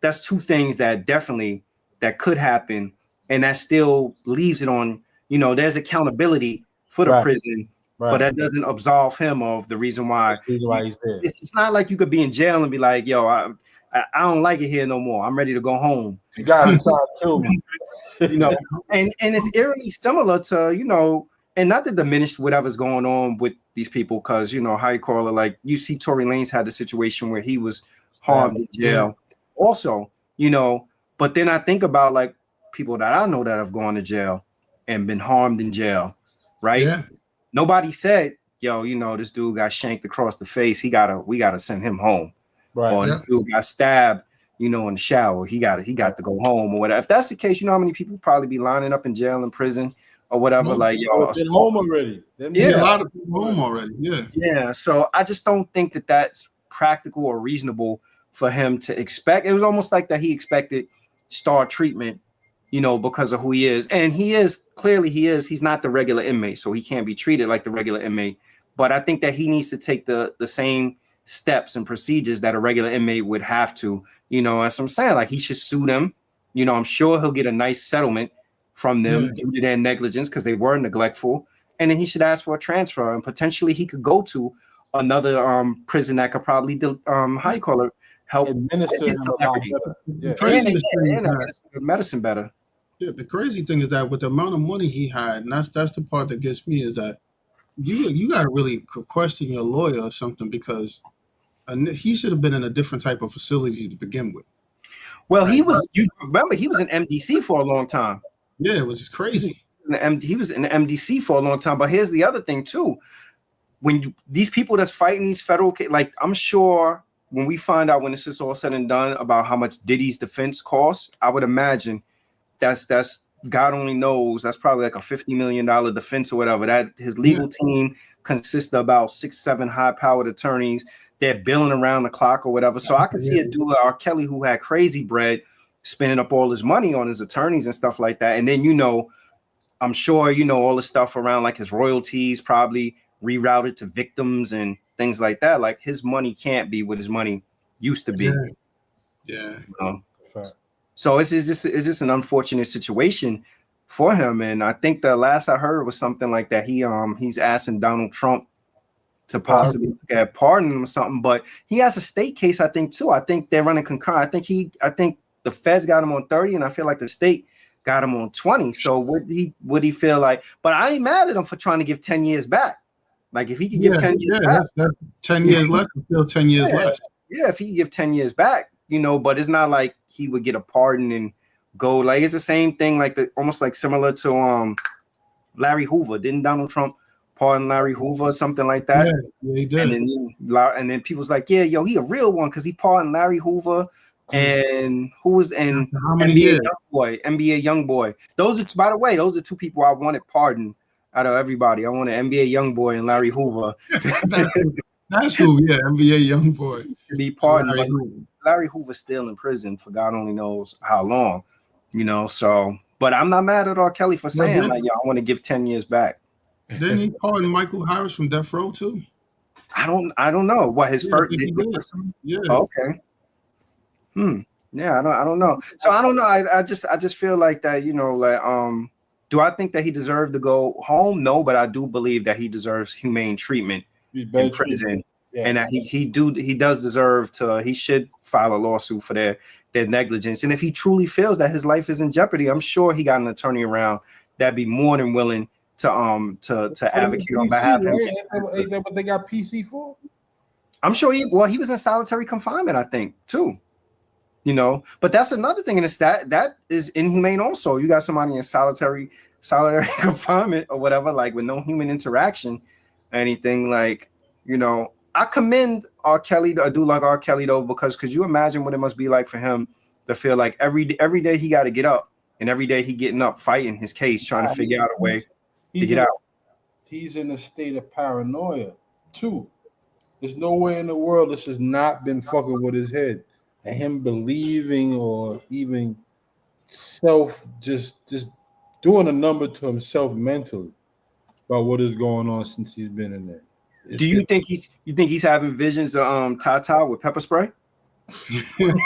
that's two things that definitely that could happen, and that still leaves it on, there's accountability for the prison, but that doesn't absolve him of the reason why he's there. It's not like you could be in jail and be like, yo, I don't like it here no more, I'm ready to go home. You gotta try to kill me. And it's eerily similar to, and not to diminish whatever's going on with these people, because how you call it, like you see Tory Lanez had the situation where he was harmed in jail also, But then I think about like people that I know that have gone to jail and been harmed in jail, right? Yeah. Nobody said, yo, this dude got shanked across the face. We gotta send him home. Right. Or this dude got stabbed, in the shower. He got to go home or whatever. If that's the case, you know how many people probably be lining up in jail and prison or whatever. Like, been home already. Yeah, a lot of people home already. Yeah. Yeah. So I just don't think that that's practical or reasonable for him to expect. It was almost like that he expected star treatment, because of who he is. And he's not the regular inmate, so he can't be treated like the regular inmate. But I think that he needs to take the same steps and procedures that a regular inmate would have to, as I'm saying, like he should sue them. I'm sure he'll get a nice settlement from them due to their negligence because they were neglectful. And then he should ask for a transfer, and potentially he could go to another prison that could probably help administer his celebrity. Medicine better. Yeah, the crazy thing is that with the amount of money he had, and that's the part that gets me, is that you got to really question your lawyer or something, because he should have been in a different type of facility to begin with. Well, he was. You remember he was in MDC for a long time. Yeah, it was just crazy. He was in the MDC for a long time. But here's the other thing too: when these people that's fighting these federal cases, like I'm sure when we find out when this is all said and done about how much Diddy's defense costs, I would imagine that's God only knows. That's probably like a $50 million defense or whatever. That his legal team consists of about 6-7 high-powered attorneys. They're billing around the clock or whatever. So I could see a dude like R. Kelly who had crazy bread spending up all his money on his attorneys and stuff like that. And then, I'm sure, all the stuff around like his royalties probably rerouted to victims and things like that. Like his money can't be what his money used to be. Yeah. So it's just an unfortunate situation for him. And I think the last I heard was something like that. He's asking Donald Trump to possibly get pardon him or something, but he has a state case, I think, too. I think they're running concurrent. I think the feds got him on 30, and I feel like the state got him on 20. So would he feel like? But I ain't mad at him for trying to give 10 years back. Like if he could give 10 years back, that's 10 years less, still 10 years less. Yeah, if he could give 10 years back, but it's not like he would get a pardon and go. Like it's the same thing, like almost like similar to Larry Hoover. Didn't Donald Trump pardon Larry Hoover or something like that? Yeah, he did. And then people's like, yeah, yo, he a real one because he pardoned Larry Hoover and NBA Youngboy. Those are, by the way, those are two people I wanted pardoned out of everybody. I wanted NBA Youngboy and Larry Hoover. That's who, yeah, NBA Youngboy to be pardoned. Larry Hoover's still in prison for God only knows how long, So, but I'm not mad at R. Kelly for saying I want to give 10 years back. Didn't he pardon Michael Harris from Death Row too? I don't know what his first. Yeah. Oh, okay. Yeah, I don't know. So I don't know. I just feel like that. Do I think that he deserved to go home? No, but I do believe that he deserves humane treatment in prison. Yeah. And that he does deserve to. He should file a lawsuit for their negligence. And if he truly feels that his life is in jeopardy, I'm sure he got an attorney around that'd be more than willing to advocate on behalf of him. Ain't that what they got PC for? I'm sure he was in solitary confinement, I think, too. But that's another thing, and it's that is inhumane also. You got somebody in solitary confinement or whatever, like with no human interaction, anything like, I commend R. Kelly, a dude like R. Kelly, though, because could you imagine what it must be like for him to feel like every day he got to get up, and every day he getting up fighting his case, trying to figure out a way to get out. He's in a state of paranoia too. There's no way in the world this has not been fucking with his head, and him believing or even just doing a number to himself mentally about what is going on since he's been in there. Do you think he's having visions of Tata with pepper spray? Probably.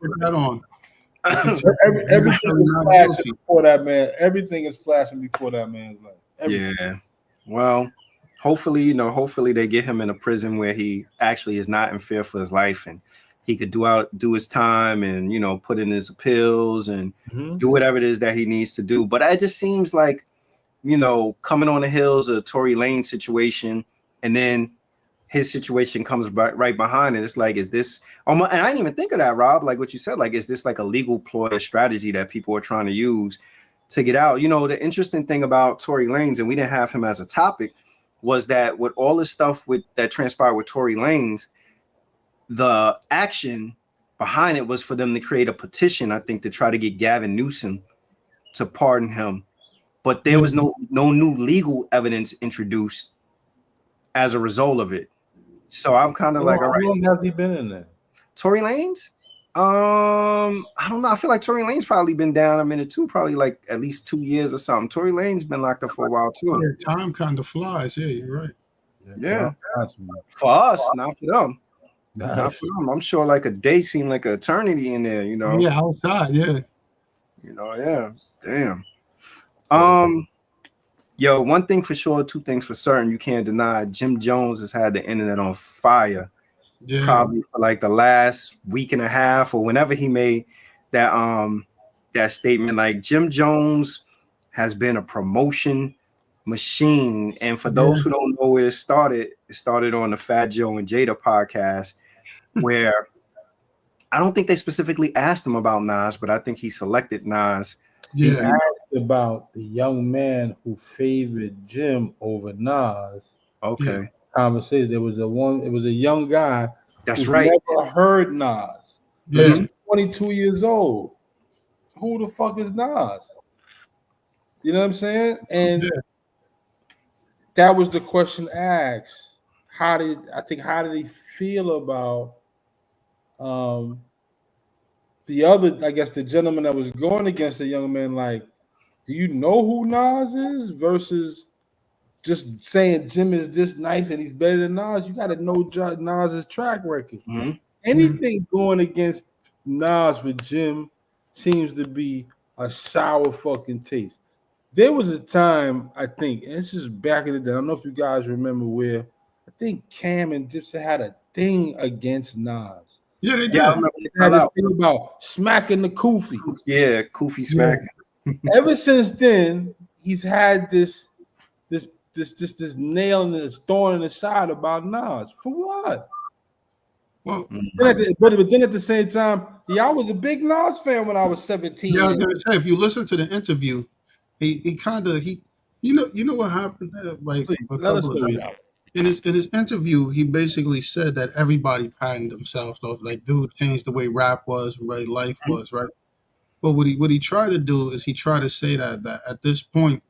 Put that on. Everything is flashing before that man. Everything is flashing before that man's life. Everything. Yeah. Well, hopefully they get him in a prison where he actually is not in fear for his life, and he could do his time and put in his appeals and do whatever it is that he needs to do. But it just seems like coming on the heels of Tory Lanez situation, and then his situation comes right behind it. It's like, is this and I didn't even think of that, Rob, like what you said, like, is this like a legal ploy or strategy that people are trying to use to get out? You know, the interesting thing about Tory Lanez, and we didn't have him as a topic, was that with all this stuff that transpired with Tory Lanez, the action behind it was for them to create a petition, I think, to try to get Gavin Newsom to pardon him. But there was no new legal evidence introduced as a result of it. So I'm kind of like, all right. How long has he been in there? Tory Lanez? I don't know. I feel like Tory Lanez probably been down a minute too, probably like at least 2 years or something. Tory Lanez been locked up for a while too. Yeah, time kind of flies. Yeah, you're right. Yeah. For us, not for them. Not for them. I'm sure like a day seemed like an eternity in there, you know. Yeah, outside, yeah. You know, yeah. Damn. Yo, one thing for sure, two things for certain, you can't deny. Jim Jones has had the internet on fire, probably for like the last week and a half, or whenever he made that statement. Like, Jim Jones has been a promotion machine, and for those who don't know where it started on the Fat Joe and Jada podcast, where I don't think they specifically asked him about Nas, but I think he selected Nas. He asked about the young man who favored Jim over Nas. Okay. Conversation. It was a young guy. That's right. Never heard Nas. Yeah. He's 22 years old. Who the fuck is Nas? You know what I'm saying? And that was the question asked. How did he feel about the other, I guess, the gentleman that was going against the young man? Like, do you know who Nas is? Versus just saying Jim is this nice and he's better than Nas. You got to know Nas's track record. Mm-hmm. Anything going against Nas with Jim seems to be a sour fucking taste. There was a time, I think, and this is back in the day, I don't know if you guys remember, where I think Cam and Dipset had a thing against Nas. Yeah, they did. Yeah, I remember they had this thing about smacking the kufi. Yeah, kufi smacking. Ever since then, he's had this nail in his thorn in the side about Nas. For what? Well, but then at the same time, I was a big Nas fan when I was 17. Yeah, I was gonna say, if you listen to the interview, he kind of you know what happened? Like a couple of times. In his interview, he basically said that everybody patterned themselves off. Like, dude changed the way rap was, right? Life was, right? But what he tried to do is he tried to say that at this point,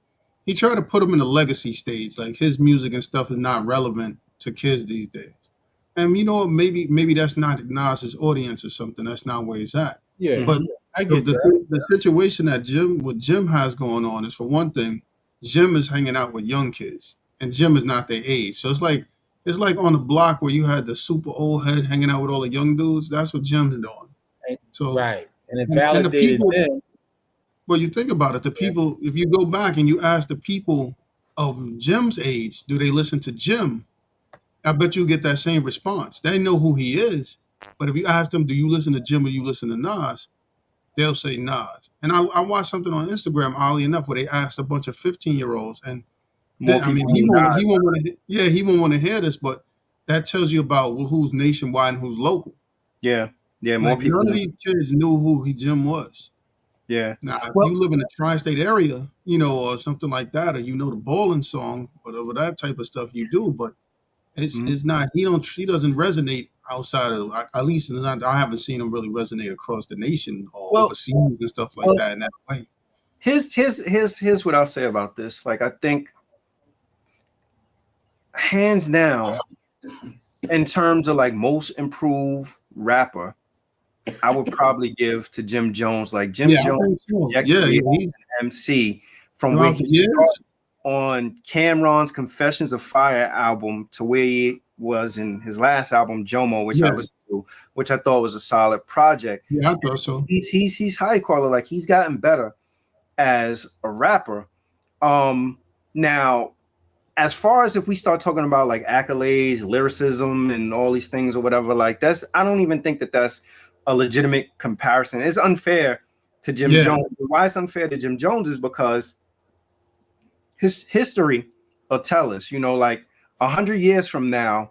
he tried to put him in the legacy stage. Like, his music and stuff is not relevant to kids these days. And you know, maybe that's not Nas's audience or something. That's not where he's at. Yeah, but I get the situation that Jim has going on is, for one thing, Jim is hanging out with young kids, and Jim is not their age. So it's like on the block where you had the super old head hanging out with all the young dudes. That's what Jim's doing. So right, and it validated them. Well, you think about it. The people, if you go back and you ask the people of Jim's age, do they listen to Jim? I bet you get that same response. They know who he is, but if you ask them, do you listen to Jim or you listen to Nas? They'll say Nas. And I watched something on Instagram, oddly enough, where they asked a bunch of 15-year-olds, and he won't want to hear this, but that tells you about who's nationwide and who's local. Yeah, more people. None of these kids knew who Jim was. Yeah. Now, if you live in the tri-state area, or something like that, or the Ballin' song, whatever that type of stuff you do, but it's not. He doesn't resonate outside of, at least I haven't seen him really resonate across the nation or overseas and stuff like that in that way. Here's what I'll say about this. Like, I think hands down, in terms of like most improved rapper, I would probably give to Jim Jones. Like, Jim Jones, he's an MC from where he started on Cam'ron's Confessions of Fire album to where he was in his last album, Jomo, which I listened to, which I thought was a solid project. Yeah, I thought so. He's high quality. Like, he's gotten better as a rapper. Now, as far as if we start talking about like accolades, lyricism, and all these things or whatever, like I don't even think that's a legitimate comparison. It's unfair to Jim Jones. Why it's unfair to Jim Jones is because his history will tell us, like 100 years from now,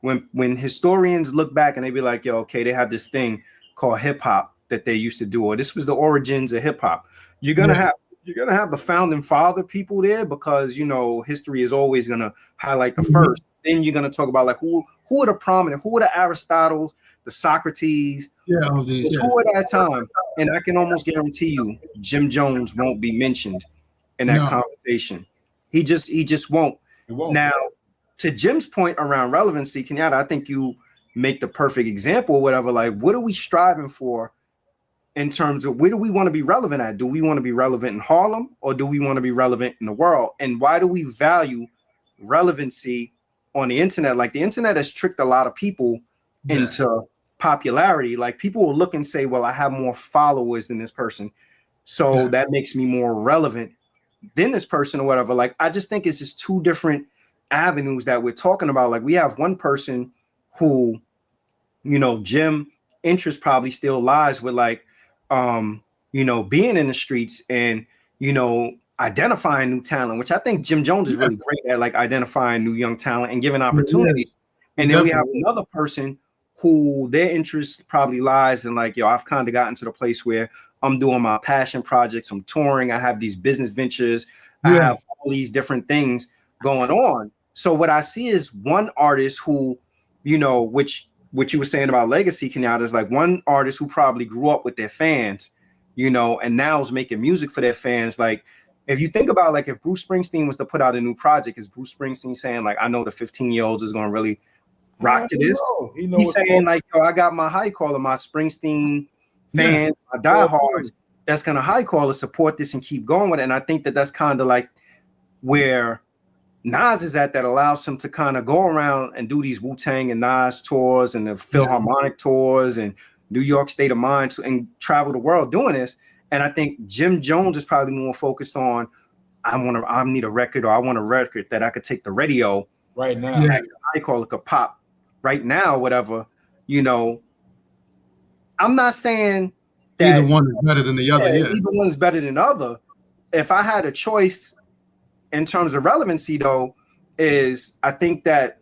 when historians look back and they be like, yo, okay, they have this thing called hip hop that they used to do, or this was the origins of hip hop. You're gonna have the founding father people there because history is always gonna highlight the first. Then you're gonna talk about like who are the prominent, who are the Aristotles, the Socrates, who at that time, and I can almost guarantee you, Jim Jones won't be mentioned in that conversation. He just won't. Now, to Jim's point around relevancy, Kenyatta, I think you make the perfect example or whatever. Like, what are we striving for in terms of where do we want to be relevant at? Do we want to be relevant in Harlem or do we want to be relevant in the world? And why do we value relevancy on the internet? Like, the internet has tricked a lot of people into popularity. Like, people will look and say, well, I have more followers than this person, so that makes me more relevant than this person or whatever. Like, I just think it's just two different avenues that we're talking about. Like, we have one person who, Jim interest probably still lies with like being in the streets and identifying new talent, which I think Jim Jones is really great at, like identifying new young talent and giving opportunities. And then we have another person who their interest probably lies in like, yo, I've kind of gotten to the place where I'm doing my passion projects, I'm touring, I have these business ventures, I have all these different things going on. So what I see is one artist who, which you were saying about legacy, Kenyatta, is like one artist who probably grew up with their fans, and now is making music for their fans. Like, if you think about like if Bruce Springsteen was to put out a new project, is Bruce Springsteen saying like, I know the 15-year-olds is going to really rock to this? He's saying like, yo, I got my high caller, my Springsteen fans, my diehards, that's going to high caller support this and keep going with it. And I think that that's kind of like where Nas is at, that allows him to kind of go around and do these Wu-Tang and Nas tours and the Philharmonic tours and New York State of Mind and travel the world doing this. And I think Jim Jones is probably more focused on, I need a record, or I want a record that I could take the radio right now. I call it a pop right now, whatever. I'm not saying that either one is better than the other. Either one is better than the other. If I had a choice in terms of relevancy, though, is I think that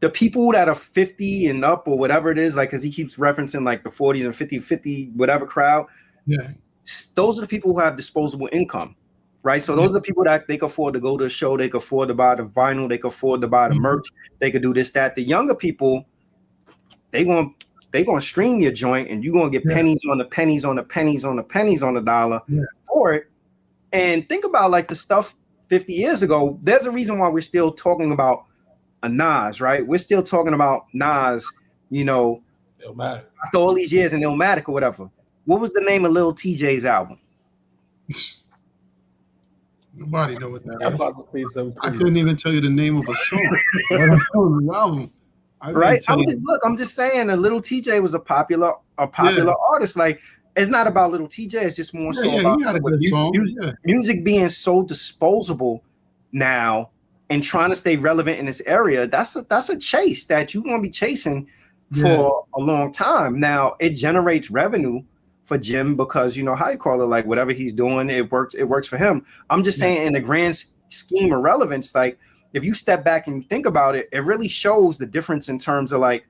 the people that are 50 and up or whatever it is, like, because he keeps referencing like the 40s and 50 whatever crowd, those are the people who have disposable income, right? So those are the people that they can afford to go to a show, they can afford to buy the vinyl, they can afford to buy the merch, they could do this, that. The younger people, they gonna stream your joint, and you're gonna get pennies on the pennies on the pennies on the pennies on the dollar for it. And think about like the stuff 50 years ago. There's a reason why we're still talking about a Nas, right? We're still talking about Nas, Illmatic. After all these years in Illmatic or whatever. What was the name of Lil TJ's album? Nobody know what that I'm is. about to say something. I couldn't even tell you the name of a song. The album. Right? I'm just saying that Lil TJ was a popular artist. Like, it's not about Little TJ. It's just more about he had a good song. Music being so disposable now and trying to stay relevant in this area. That's a chase that you're going to be chasing for a long time. Now, it generates revenue for Jim because, how you call it, like whatever he's doing, it works for him. I'm just saying in the grand scheme of relevance, like if you step back and you think about it, it really shows the difference in terms of like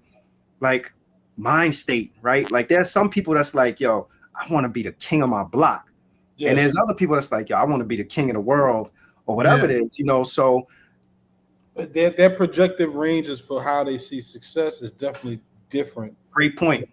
mind state, right? Like there's some people that's like, yo, I want to be the king of my block. And there's other people that's like, yo, I want to be the king of the world or whatever it is, so their projective ranges for how they see success is definitely different. Great point.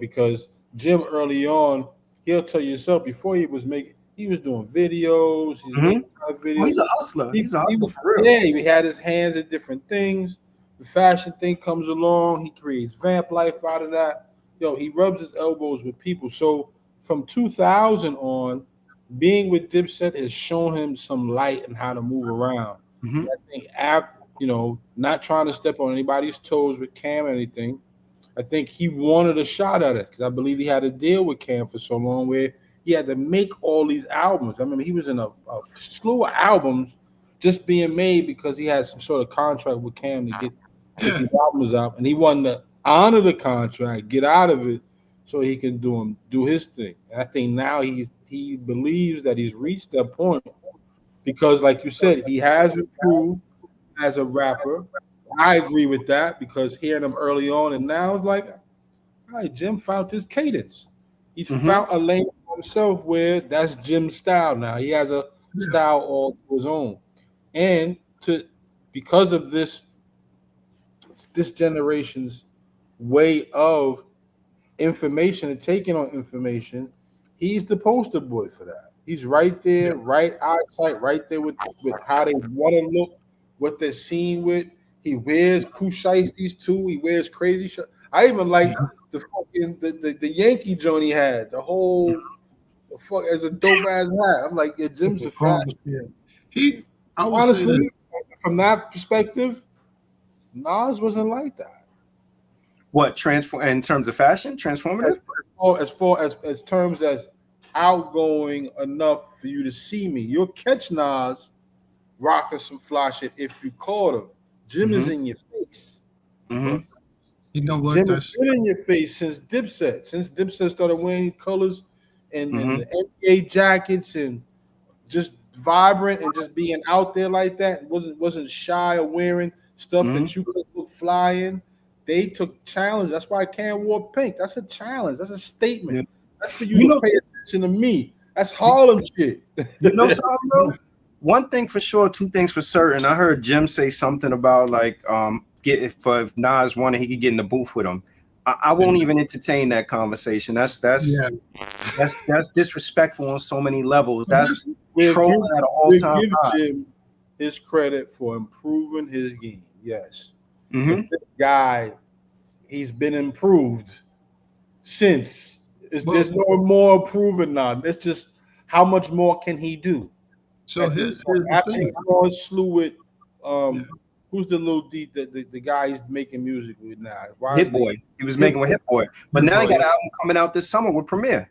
Because Jim early on, he'll tell you himself, before he was doing videos, he's making videos. He's a hustler. He's a hustler for real. Yeah, he had his hands at different things. The fashion thing comes along, he creates vamp life out of that. He rubs his elbows with people. So from 2000 on, being with Dipset has shown him some light and how to move around. I think after, not trying to step on anybody's toes with Cam or anything, I think he wanted a shot at it because I believe he had a deal with Cam for so long where he had to make all these albums. I remember he was in a slew of albums just being made because he had some sort of contract with Cam to get these albums out, and he wanted to honor the contract, get out of it, so he can do his thing. And I think now he believes that he's reached that point because, like you said, he has improved as a rapper. I agree with that because hearing him early on and now it's like, all right, Jim found his cadence. He's found a lane for himself where that's Jim's style now. He has a style all to his own. And because of this generation's way of information and taking on information, he's the poster boy for that. He's right there, right eyesight, right there with how they want to look, what they're seeing with. He wears Pusheisties too. He wears crazy shit. I even like the fucking the Yankee joint he had. The whole fuck as a dope ass hat. I'm like, yeah, Jim's a fashion. I would say that from that perspective, Nas wasn't like that. What transform in terms of fashion, transformative? As far as terms as outgoing enough for you to see me. You'll catch Nas rocking some fly shit if you caught him. Jim is in your face. you know what? Jim has been in your face since Dipset. Since Dipset started wearing colors and the NBA jackets and just vibrant and just being out there like that. Wasn't shy of wearing stuff that you could look fly in. They took challenge. That's why Cam wore pink. That's a challenge. That's a statement. Yeah. That's for you to pay attention to me. That's Harlem shit. You know something, though? One thing for sure, two things for certain. I heard Jim say something about like if Nas wanted, he could get in the booth with him. I won't even entertain that conversation. That's disrespectful on so many levels. That's trolling at an all-time high. Jim his credit for improving his game. Yes. But this guy, he's been improved since. There's no more improving now. It's just how much more can he do? So here's after the thing. he slew with who's the little D the guy he's making music with now? Hit Boy. He was making with Hit Boy. But now he got an album coming out this summer with Premier.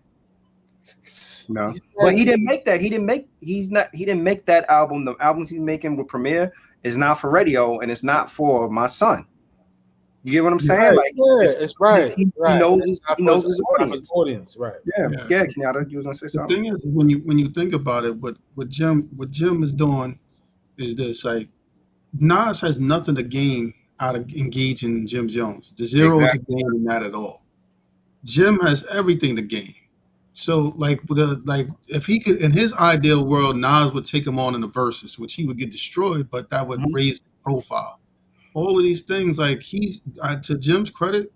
No. But he didn't make that. He didn't make that album. The albums he's making with Premier is not for radio and it's not for my son. You get what I'm saying? Right. It's right. He knows his audience. Right. Yeah. Kenyatta, you was gonna say something. The thing is, when you think about it, what Jim is doing is this: like Nas has nothing to gain out of engaging Jim Jones. The zero to gain in that at all. Jim has everything to gain. So if he could, in his ideal world, Nas would take him on in the verses, which he would get destroyed, but that would raise his profile. All of these things, like to Jim's credit,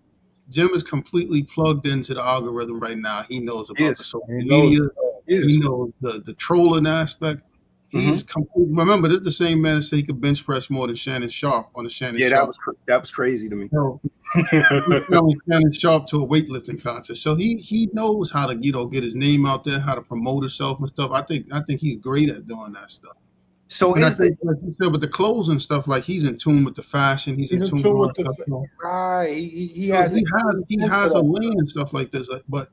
Jim is completely plugged into the algorithm right now. He knows about the social media. He knows the trolling aspect. He's completely. Remember, this is the same man that said he could bench press more than Shannon Sharp on the Shannon Sharp. That was crazy to me. So, he's Shannon Sharp to a weightlifting contest, so he knows how to get his name out there, how to promote himself and stuff. I think he's great at doing that stuff. So like you said, with the clothes and stuff, like he's in tune with the fashion. He's in tune with the right. He has a lane and stuff like this. But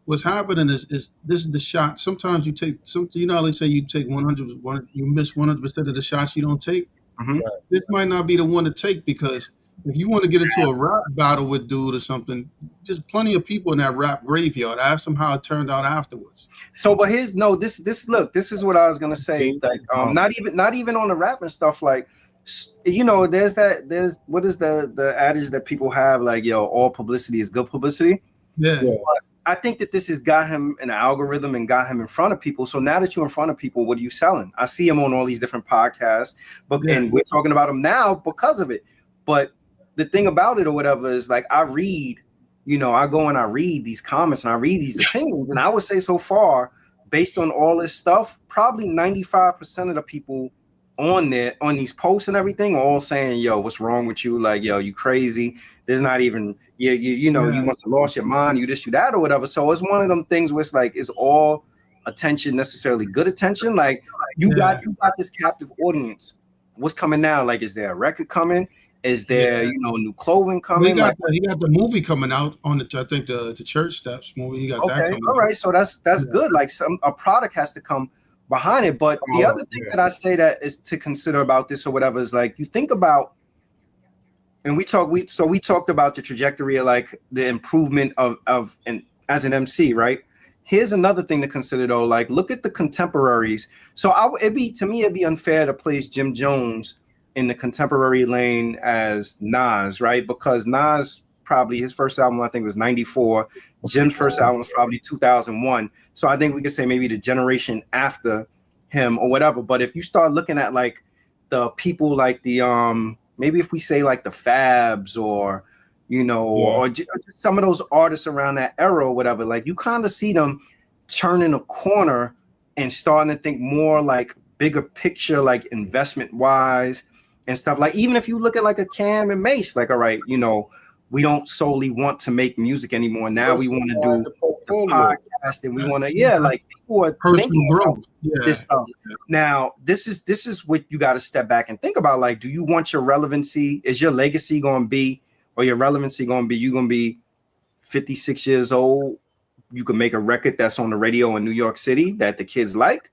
what's happening is this is the shot. Sometimes you take how they say you take 100, you miss 100% of the shots you don't take. This might not be the one to take because if you want to get into a rap battle with dude or something, just plenty of people in that rap graveyard. Ask them how it turned out afterwards. So, but this is what I was gonna say. Like, not even on the rap and stuff. Like, there's what is the adage that people have, like, all publicity is good publicity. Yeah. But I think that this has got him an algorithm and got him in front of people. So now that you're in front of people, what are you selling? I see him on all these different podcasts, and we're talking about him now because of it. But the thing about it or whatever is like I read, I go and I read these comments and I read these opinions, and I would say so far, based on all this stuff, probably 95% of the people on these posts and everything are all saying, "Yo, what's wrong with you? Like, yo, you crazy? There's not even you must have lost your mind. You this, you that, or whatever." So it's one of them things where it's like, is all attention necessarily good attention? Like you got this captive audience. What's coming now? Like, is there a record coming? Is there, new clothing coming? He got the movie coming out on I think the Church Steps movie. He got that coming. All right, so that's good. Like a product has to come behind it. But the other thing that I say that is to consider about this or whatever is like you think about, and we talked about the trajectory of like the improvement of as an MC, right? Here's another thing to consider though. Like look at the contemporaries. So it'd be unfair to place Jim Jones in the contemporary lane as Nas, right? Because Nas probably his first album I think was 94. Jim's first album was probably 2001. So I think we could say maybe the generation after him or whatever. But if you start looking at like the people like the maybe if we say like the Fabs or or just some of those artists around that era or whatever, like you kind of see them turning a corner and starting to think more like bigger picture, like investment wise and stuff. Like even if you look at like a Cam and Mace, like all right, we don't solely want to make music anymore. Now we want to do the podcast and we want to like people are thinking about this stuff. Now this is what you got to step back and think about. Like, do you want your relevancy? Is your legacy going to be, or your relevancy going to be, you going to be 56 years old? You can make a record that's on the radio in New York City that the kids like,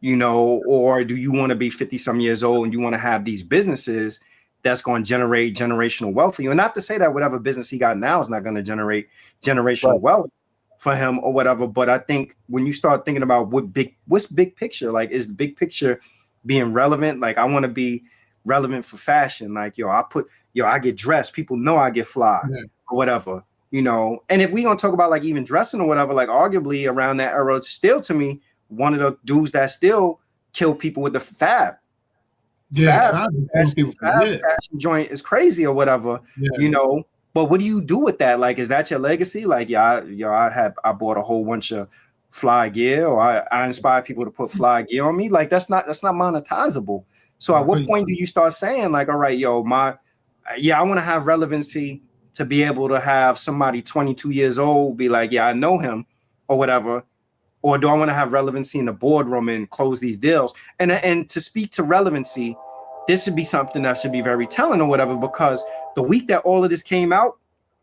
or do you want to be 50 some years old and you want to have these businesses that's going to generate generational wealth for you? And not to say that whatever business he got now is not going to generate generational wealth for him or whatever. But I think when you start thinking about what's big picture, like is the big picture being relevant? Like I want to be relevant for fashion. Like, I get dressed. People know I get fly or whatever, and if we gonna talk about like even dressing or whatever, like arguably around that era, still to me, one of the dudes that still kill people with the Fab. Fashion joint is crazy or whatever, but what do you do with that? Like, is that your legacy? Like, I bought a whole bunch of fly gear, or I inspire people to put fly gear on me. Like, that's not monetizable. So at what point do you start saying like, all right, I want to have relevancy to be able to have somebody 22 years old be like, I know him or whatever. Or do I want to have relevancy in the boardroom and close these deals? And to speak to relevancy, this should be something that should be very telling or whatever, because the week that all of this came out,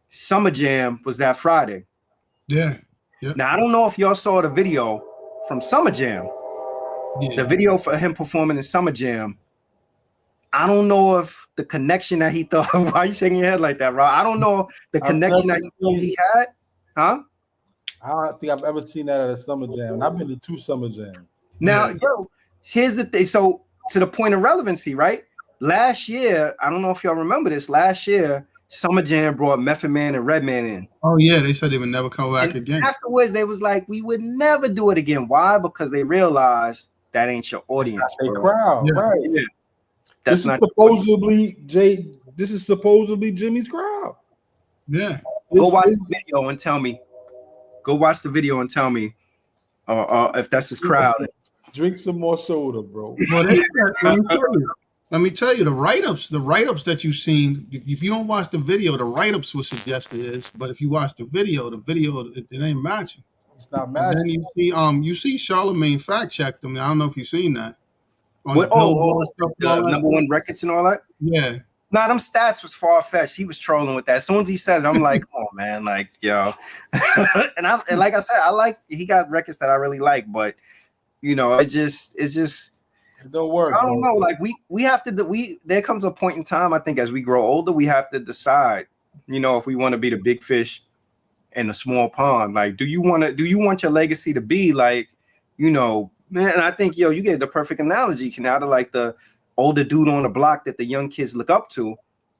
Summer Jam was that Friday. Yeah. Now, I don't know if y'all saw the video from Summer Jam. Yeah. The video for him performing in Summer Jam. I don't know if the connection that he thought, why are you shaking your head like that, Rob? I don't know the connection that he had. Huh? I don't think I've ever seen that at a Summer Jam. And I've been to 2 Summer Jams. Now, here's the thing. So to the point of relevancy, right? Last year, I don't know if y'all remember this. Last year, Summer Jam brought Method Man and Redman in. Oh yeah, they said they would never come back again. Afterwards, they was like, we would never do it again. Why? Because they realized that ain't your audience. That's a crowd, right? Yeah. This is supposedly Jimmy's crowd. Yeah. Go watch the video and tell me. If that's his crowd. Drink some more soda, bro. Well, let me tell you, the write-ups that you've seen, if you don't watch the video, the write-ups will suggest it is. But if you watch the video, it ain't matching. It's not matching. And then you see Charlemagne fact-checked them. I don't know if you've seen that. The number one records and all that? Yeah. Nah, them stats was far-fetched. He was trolling with that. As soon as he said it, I'm like, oh man, like, yo. and like I said, he got records that I really like, but it just it don't work. I don't know. Like we have to there comes a point in time, I think, as we grow older, we have to decide, if we want to be the big fish in a small pond. Like, do you want your legacy to be like, man, and I think you gave the perfect analogy, Kanata, like the older dude on the block that the young kids look up to,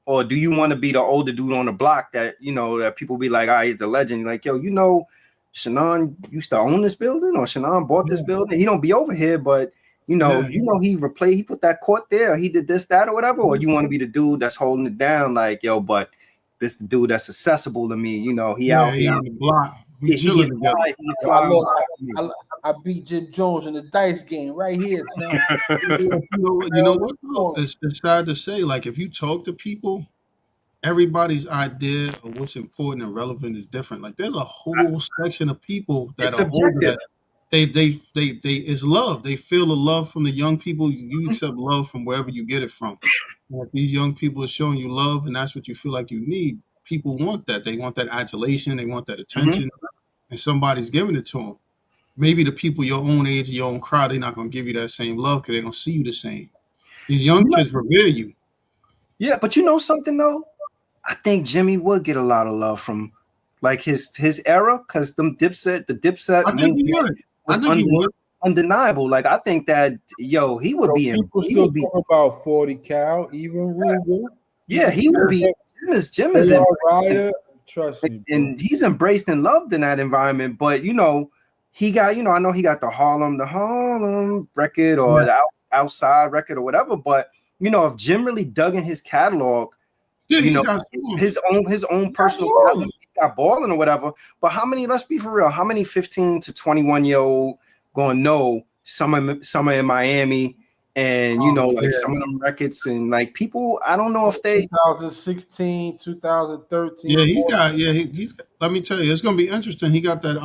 or do you want to be the older dude on the block that that people be like, he's a legend, like, Shannon used to own this building, or Shannon bought this building. He don't be over here, but he put that court there, he did this, that, or whatever. Or you want to be the dude that's holding it down, like, but this the dude that's accessible to me, he out here on the block. I beat Jim Jones in the dice game right here. You know what? It's sad to say. Like, if you talk to people, everybody's idea of what's important and relevant is different. Like, there's a whole section of people that are older that they is love. They feel the love from the young people. You accept love from wherever you get it from. And if these young people are showing you love, and that's what you feel like you need, people want that. They want that adulation. They want that attention, and somebody's giving it to them. Maybe the people your own age, your own crowd, they're not going to give you that same love because they don't see you the same. These young kids revere you. Yeah, but you know something, though? I think Jimmy would get a lot of love from like his era, because the Dipset I think he would. undeniable. Like I think that he would be in. People still talk about 40 Cal, even Ruger. Yeah, he would be. Jim is in. Rider, trust me, bro. And he's embraced and loved in that environment. But he got, I know he got the Harlem record or the outside record or whatever. But if Jim really dug in his catalog, his own personal catalog, he got balling or whatever. But how many? Let's be for real. How many 15 to 21-year-old gonna know Summer in Miami? And some of them records and like people, I don't know if they 2016, 2013. Yeah, he's let me tell you, it's gonna be interesting. He got that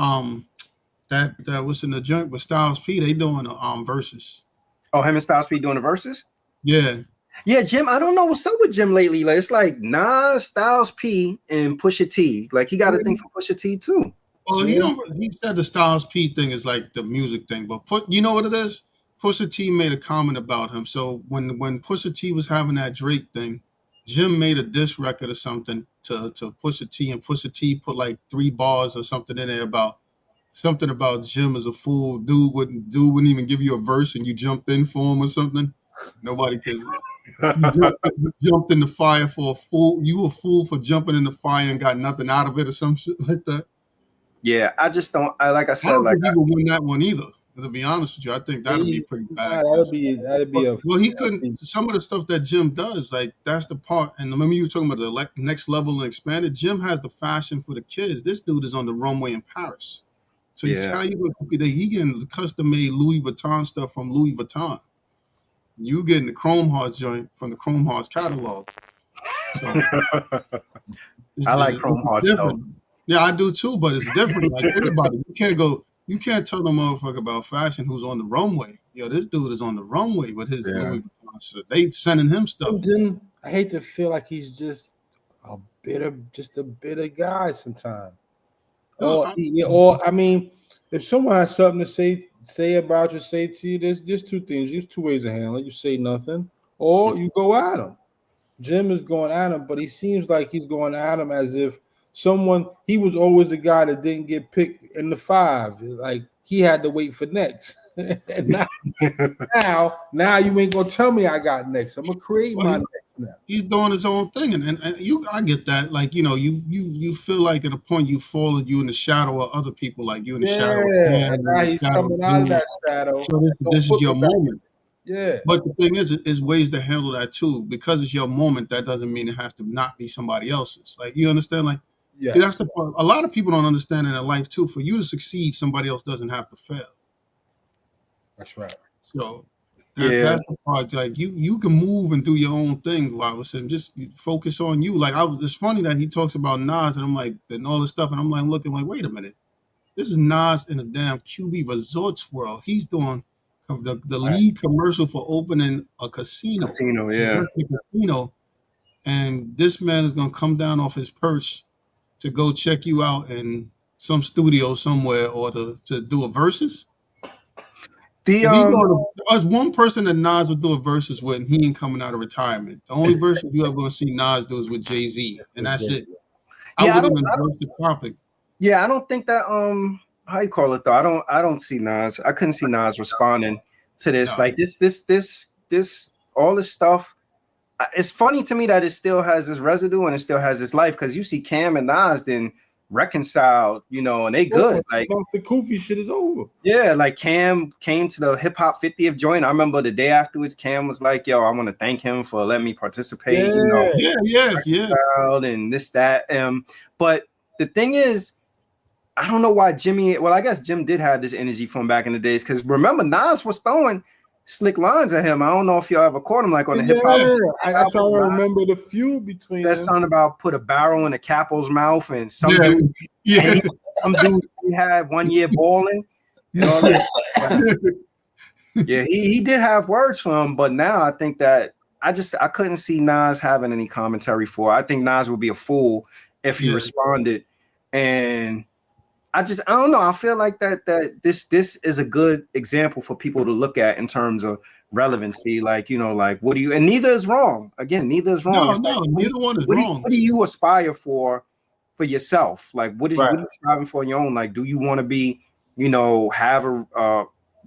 that was in the joint with Styles P. They doing verses. Oh, him and Styles P doing the verses? Yeah. Yeah, Jim, I don't know what's up with Jim lately. Like, it's like Nas, Styles P, and Pusha T. Like he got a thing for Pusha T too. Well, he said the Styles P thing is like the music thing, but you know what it is? Pusha T made a comment about him. So when Pusha T was having that Drake thing, Jim made a diss record or something to Pusha T, and Pusha T put like 3 bars or something in there about something about Jim as a fool. Dude wouldn't even give you a verse, and you jumped in for him or something. Nobody could. You jumped in the fire for a fool. You a fool for jumping in the fire and got nothing out of it or some shit like that. Yeah, I just don't. Like I said, I don't think he would win that one either. To be honest with you, I think that'd be pretty bad. That'd be a. Well, he couldn't. Some of the stuff that Jim does, like that's the part. And remember, you were talking about the next level and expanded. Jim has the fashion for the kids. This dude is on the runway in Paris. So how you going to compete? He getting the custom made Louis Vuitton stuff from Louis Vuitton. You getting the Chrome Hearts joint from the Chrome Hearts catalog. So I like Chrome Hearts though. Yeah, I do too, but it's different. Like think about it. You can't tell the motherfucker about fashion who's on the runway. Yo, this dude is on the runway with his Louis Vuitton. So they sending him stuff. I hate to feel like he's just a bitter guy sometimes. I mean, if someone has something to say about you, say to you, there's 2 things. There's 2 ways to handle it. You say nothing, or you go at him. Jim is going at him, but he seems like he's going at him as if he was always the guy that didn't get picked in the 5. Like he had to wait for next. And now you ain't gonna tell me I got next. I'm gonna create my next now. He's doing his own thing, and I get that. Like you feel like at a point you fall and you in the shadow of other people, like you in the shadow. Yeah, and now he's coming out of that shadow. So this is your moment. Yeah. But the thing is ways to handle that too. Because it's your moment, that doesn't mean it has to not be somebody else's. Like you understand, like. Yeah, that's the part. A lot of people don't understand in their life too. For you to succeed, somebody else doesn't have to fail. That's right. So that's the part. Like you can move and do your own thing. While I was saying, just focus on you. Like it's funny that he talks about Nas and I'm like and all this stuff, and I'm like looking like, wait a minute, this is Nas in a damn QB Resorts world. He's doing the lead commercial for opening a casino. Casino, and this man is gonna come down off his perch to go check you out in some studio somewhere or to do a versus. There's one person that Nas would do a versus with, and he ain't coming out of retirement. The only versus you ever gonna see Nas do is with Jay-Z, and that's it. I wouldn't even verse the topic. Yeah, I don't think that how you call it though. I don't see Nas. I couldn't see Nas responding to this. No. Like this all this stuff. It's funny to me that it still has this residue and it still has this life, because you see Cam and Nas then reconciled, and they good. Like the Kofi shit is over. Yeah, like Cam came to the hip hop 50th joint. I remember the day afterwards, Cam was like, "Yo, I want to thank him for letting me participate." And this, that. But the thing is, I don't know why Jimmy. Well, I guess Jim did have this energy from back in the days, because remember Nas was throwing slick lines at him. I don't know if y'all ever caught him like on the hip hop. That's how I remember the feud between that something about put a barrel in a capo's mouth, and some dude he had 1 year balling. Yeah, he did have words for him, but now I think that I couldn't see Nas having any commentary for it. I think Nas would be a fool if he responded, and I don't know. I feel like that this is a good example for people to look at in terms of relevancy. Like, like what do you, and neither is wrong. Again, neither is wrong. No, neither one is wrong. What do you aspire for yourself? Like, what are you striving for in your own? Like, do you want to be, have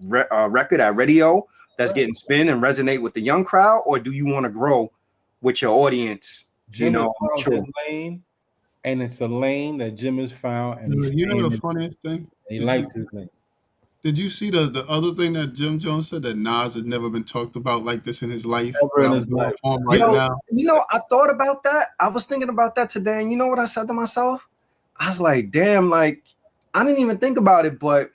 record at radio that's getting spin and resonate with the young crowd, or do you want to grow with your audience? Jim has found his lane, and it's a lane that Jim has found, and you know the funniest thing? He likes his lane. Did you see the other thing that Jim Jones said, that Nas has never been talked about like this in his life? Never in his life. Now. I thought about that. I was thinking about that today, and you know what I said to myself? I was like, damn, like, I didn't even think about it, but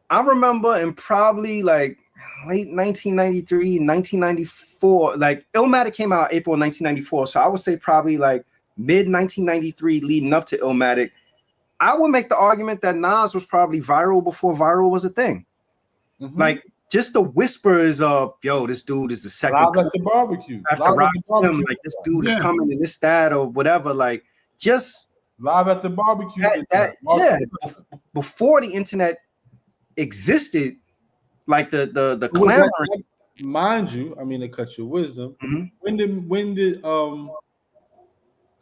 I remember in probably like late 1993, 1994, like Illmatic came out April 1994, so I would say probably like mid 1993 leading up to Illmatic. I would make the argument that Nas was probably viral before viral was a thing. Mm-hmm. Like just the whispers of, yo, this dude is the second. Live at the barbecue. After Rakim, like this dude is coming and this, that, or whatever. Like just Live at the barbecue. Before the internet existed, like the clamor. Mind you, I mean to cut your wisdom. Mm-hmm. When did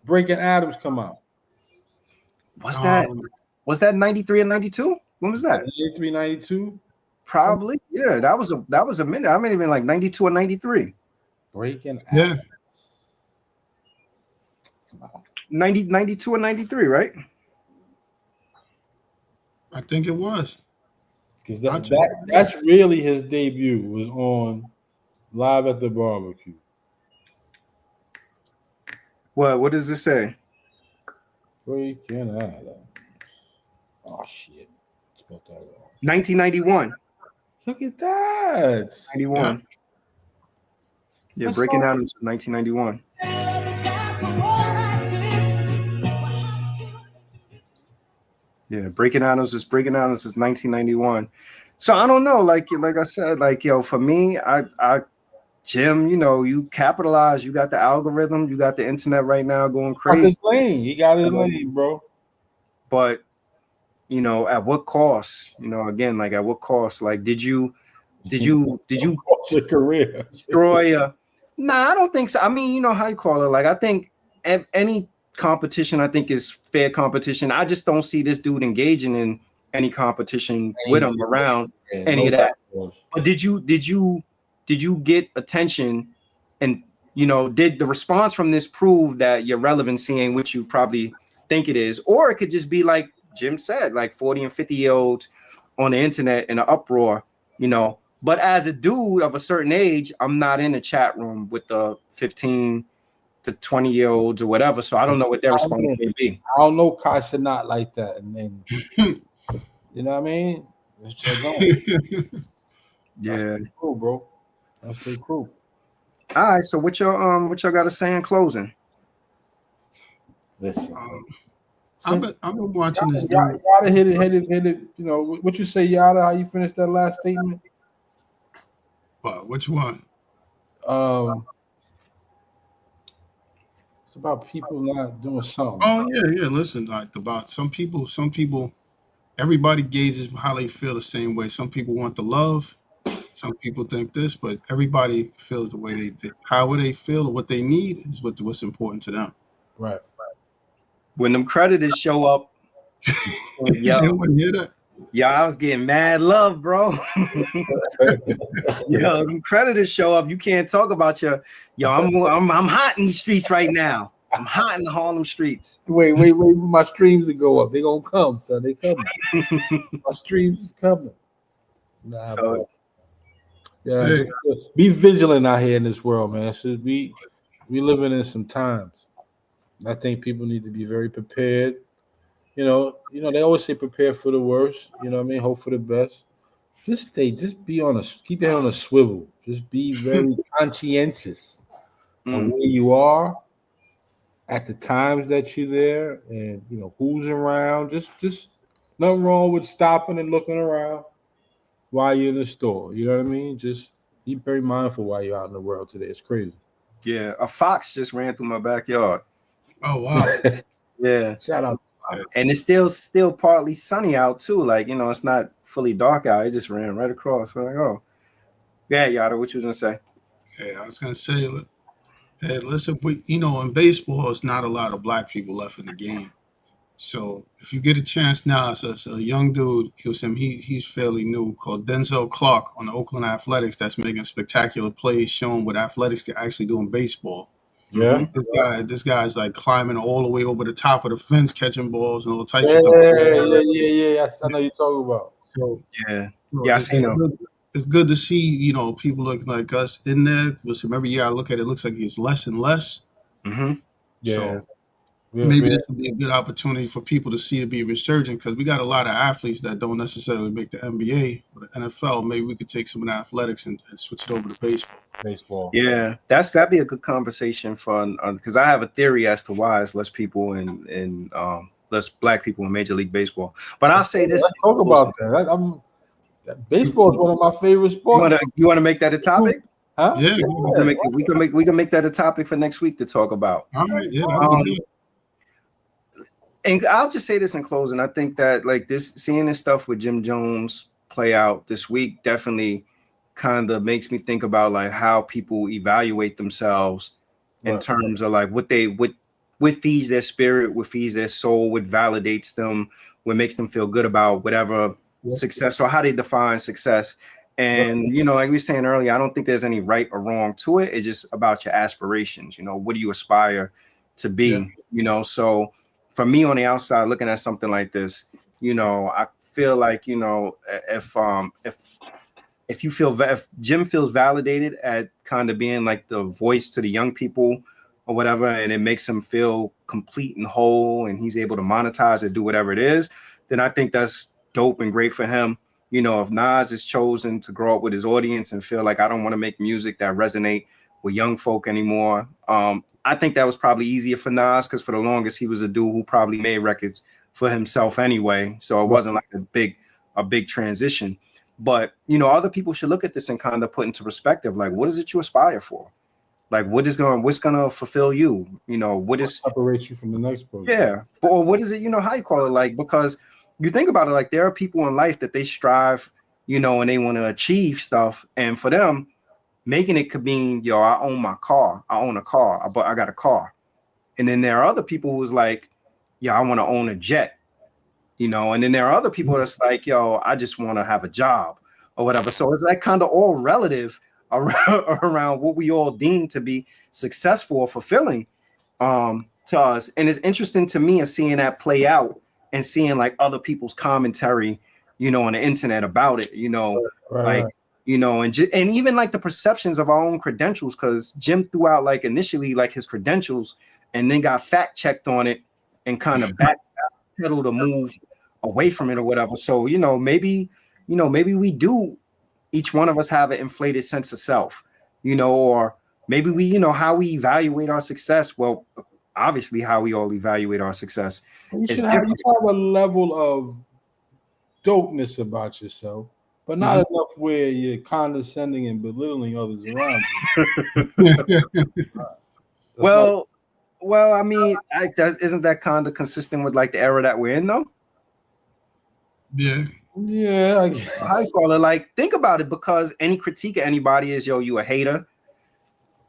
Breaking Atoms come out? Was that 93 and 92? When was that? 93, 92? Probably. Yeah, that was a minute. I mean even like 92 or 93. Breaking Atoms. Yeah. 92 or 93, right? I think it was. Because that's really his debut, was on Live at the Barbecue. What does it say? Breaking Atoms. Oh shit. Spelled that wrong. 1991. Look at that. 91. Yeah, that's Breaking Atoms 1991. Yeah, Breaking Atoms is 1991. So I don't know, like I said, like yo, for me, I Jim, you know, you capitalize, you got the algorithm, you got the internet right now going crazy. He got his lane, bro. But you know, at what cost? You know, again, like at what cost? Like, did you your career destroy a? Nah, I don't think so. I mean, you know how you call it. Like, I think any competition, I think, is fair competition. I just don't see this dude engaging in any competition with him around any of that. But did you get attention? And you know, did the response from this prove that your relevancy ain't what you probably think it is? Or it could just be like Jim said, like 40 and 50-year-olds on the internet in an uproar, you know. But as a dude of a certain age, I'm not in a chat room with the 15 to 20-year-olds or whatever. So I don't know what their response may be. I don't know Kasha not like that. And then you know what I mean? Yeah. That's cool, bro. That's pretty cool. All right. So what y'all got to say in closing? Listen. I've been watching this. Yada hit it. You know what you say, Yada? How you finished that last statement? What? Which one? It's about people not doing something. Oh yeah. Listen, like about some people. Everybody gauges how they feel the same way. Some people want the love. Some people think this, but everybody feels the way they how they feel or what they need is what's important to them. Right. When them creditors show up, yo, I was getting mad love, bro. Yo, them creditors show up, you can't talk about I'm hot in these streets right now. I'm hot in the Harlem streets. Wait, my streams to go up. They gonna come, son. They coming. My streams is coming. Nah, so, yeah, hey. Be vigilant out here in this world, man. So we living in some times. I think people need to be very prepared. You know, they always say prepare for the worst. You know what I mean? Hope for the best. Keep your head on a swivel. Just be very conscientious of where you are at the times that you're there, and you know who's around. Just nothing wrong with stopping and looking around while you're in the store. You know what I mean? Just be very mindful while you're out in the world today. It's crazy. Yeah, a fox just ran through my backyard. Oh wow! Yeah, shout out. And it's still partly sunny out too. Like, you know, it's not fully dark out. It just ran right across. So I'm like, oh, yeah, Yada, what you was gonna say? Hey, I was gonna say, hey, listen, in baseball, it's not a lot of black people left in the game. So if you get a chance now, it's a young dude. He's fairly new, called Denzel Clark on the Oakland Athletics. That's making spectacular plays, showing what athletics can actually do in baseball. Yeah. This guy's like climbing all the way over the top of the fence, catching balls and all types Yeah, of stuff. yeah. I know you're talking about. So, Yeah, I seen him. It's good to see, people looking like us in there. Listen, every year I look at it, looks like it's less and less. Mm-hmm. Yeah. So maybe this would be a good opportunity for people to see it be resurgent, because we got a lot of athletes that don't necessarily make the NBA or the NFL. Maybe we could take some of the athletics and switch it over to baseball. Yeah, that'd be a good conversation for, because I have a theory as to why it's less people and less black people in Major League Baseball. But I'll say this. Let's talk about that. Baseball is one of my favorite sports. You want to make that a topic? Huh? Yeah, we can make that a topic for next week to talk about. All right, yeah, that'd be good. And I'll just say this in closing. I think that seeing this stuff with Jim Jones play out this week definitely kind of makes me think about like how people evaluate themselves in terms of like what feeds their spirit, what feeds their soul, what validates them, what makes them feel good about whatever success, or how they define success. And like we were saying earlier, I don't think there's any right or wrong to it. It's just about your aspirations. What do you aspire to be? So for me on the outside looking at something like this, I feel like if Jim feels validated at kind of being like the voice to the young people or whatever, and it makes him feel complete and whole, and he's able to monetize it, do whatever it is, then I think that's dope and great for him. If Nas is chosen to grow up with his audience and feel like I don't want to make music that resonate with young folk anymore, I think that was probably easier for Nas, because for the longest he was a dude who probably made records for himself anyway, so it wasn't like a big transition. But other people should look at this and kind of put into perspective, like, what is it you aspire for? Like, what's gonna fulfill you? What is separate you from the next person? Yeah, or what is it? How you call it? Like, because you think about it, like there are people in life that they strive, and they want to achieve stuff, and for them, making it could mean, I own a car, but I got a car, and then there are other people who's like, I want to own a jet. And then there are other people that's like, I just want to have a job or whatever. So it's like kind of all relative around what we all deem to be successful or fulfilling to us. And it's interesting to me as seeing that play out and seeing like other people's commentary, on the internet about it, and even like the perceptions of our own credentials, because Jim threw out like initially like his credentials and then got fact checked on it and kind of backpedaled to move away from it or whatever. So maybe we do, each one of us have an inflated sense of self, or maybe we how we evaluate our success. Well, obviously how we all evaluate our success, you should have a level of dopeness about yourself, but not enough where you're condescending and belittling others around you. Well, I mean, isn't that kind of consistent with like the era that we're in, though? Yeah. I guess. I call it, like, think about it, because any critique of anybody is, you a hater.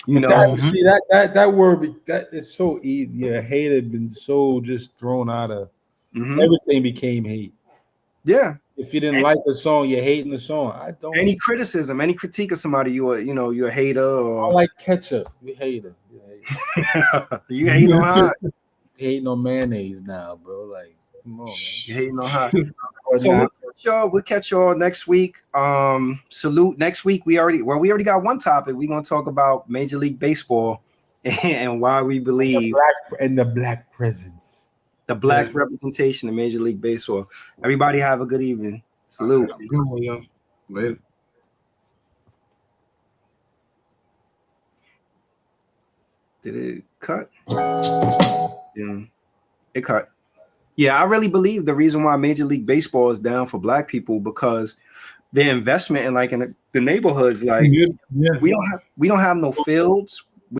That word, that is so easy. Yeah, hate had been so just thrown out of everything became hate. Yeah. If you didn't like the song, you're hating the song. I don't. Any criticism, any critique of somebody, you're a hater. Or I like ketchup. You hater. You hate on hot. You hating on mayonnaise now, bro. Like, come on, man. You hating on hot. So we'll catch y'all next week. Salute next week. We already got one topic. We're gonna talk about Major League Baseball and why we believe the black presence. The black representation of Major League Baseball. Everybody have a good evening. Salute. Good one, yo. Later. Did it cut? Yeah, it cut. Yeah, I really believe the reason why Major League Baseball is down for black people, because their investment in the neighborhoods, like we don't have no fields,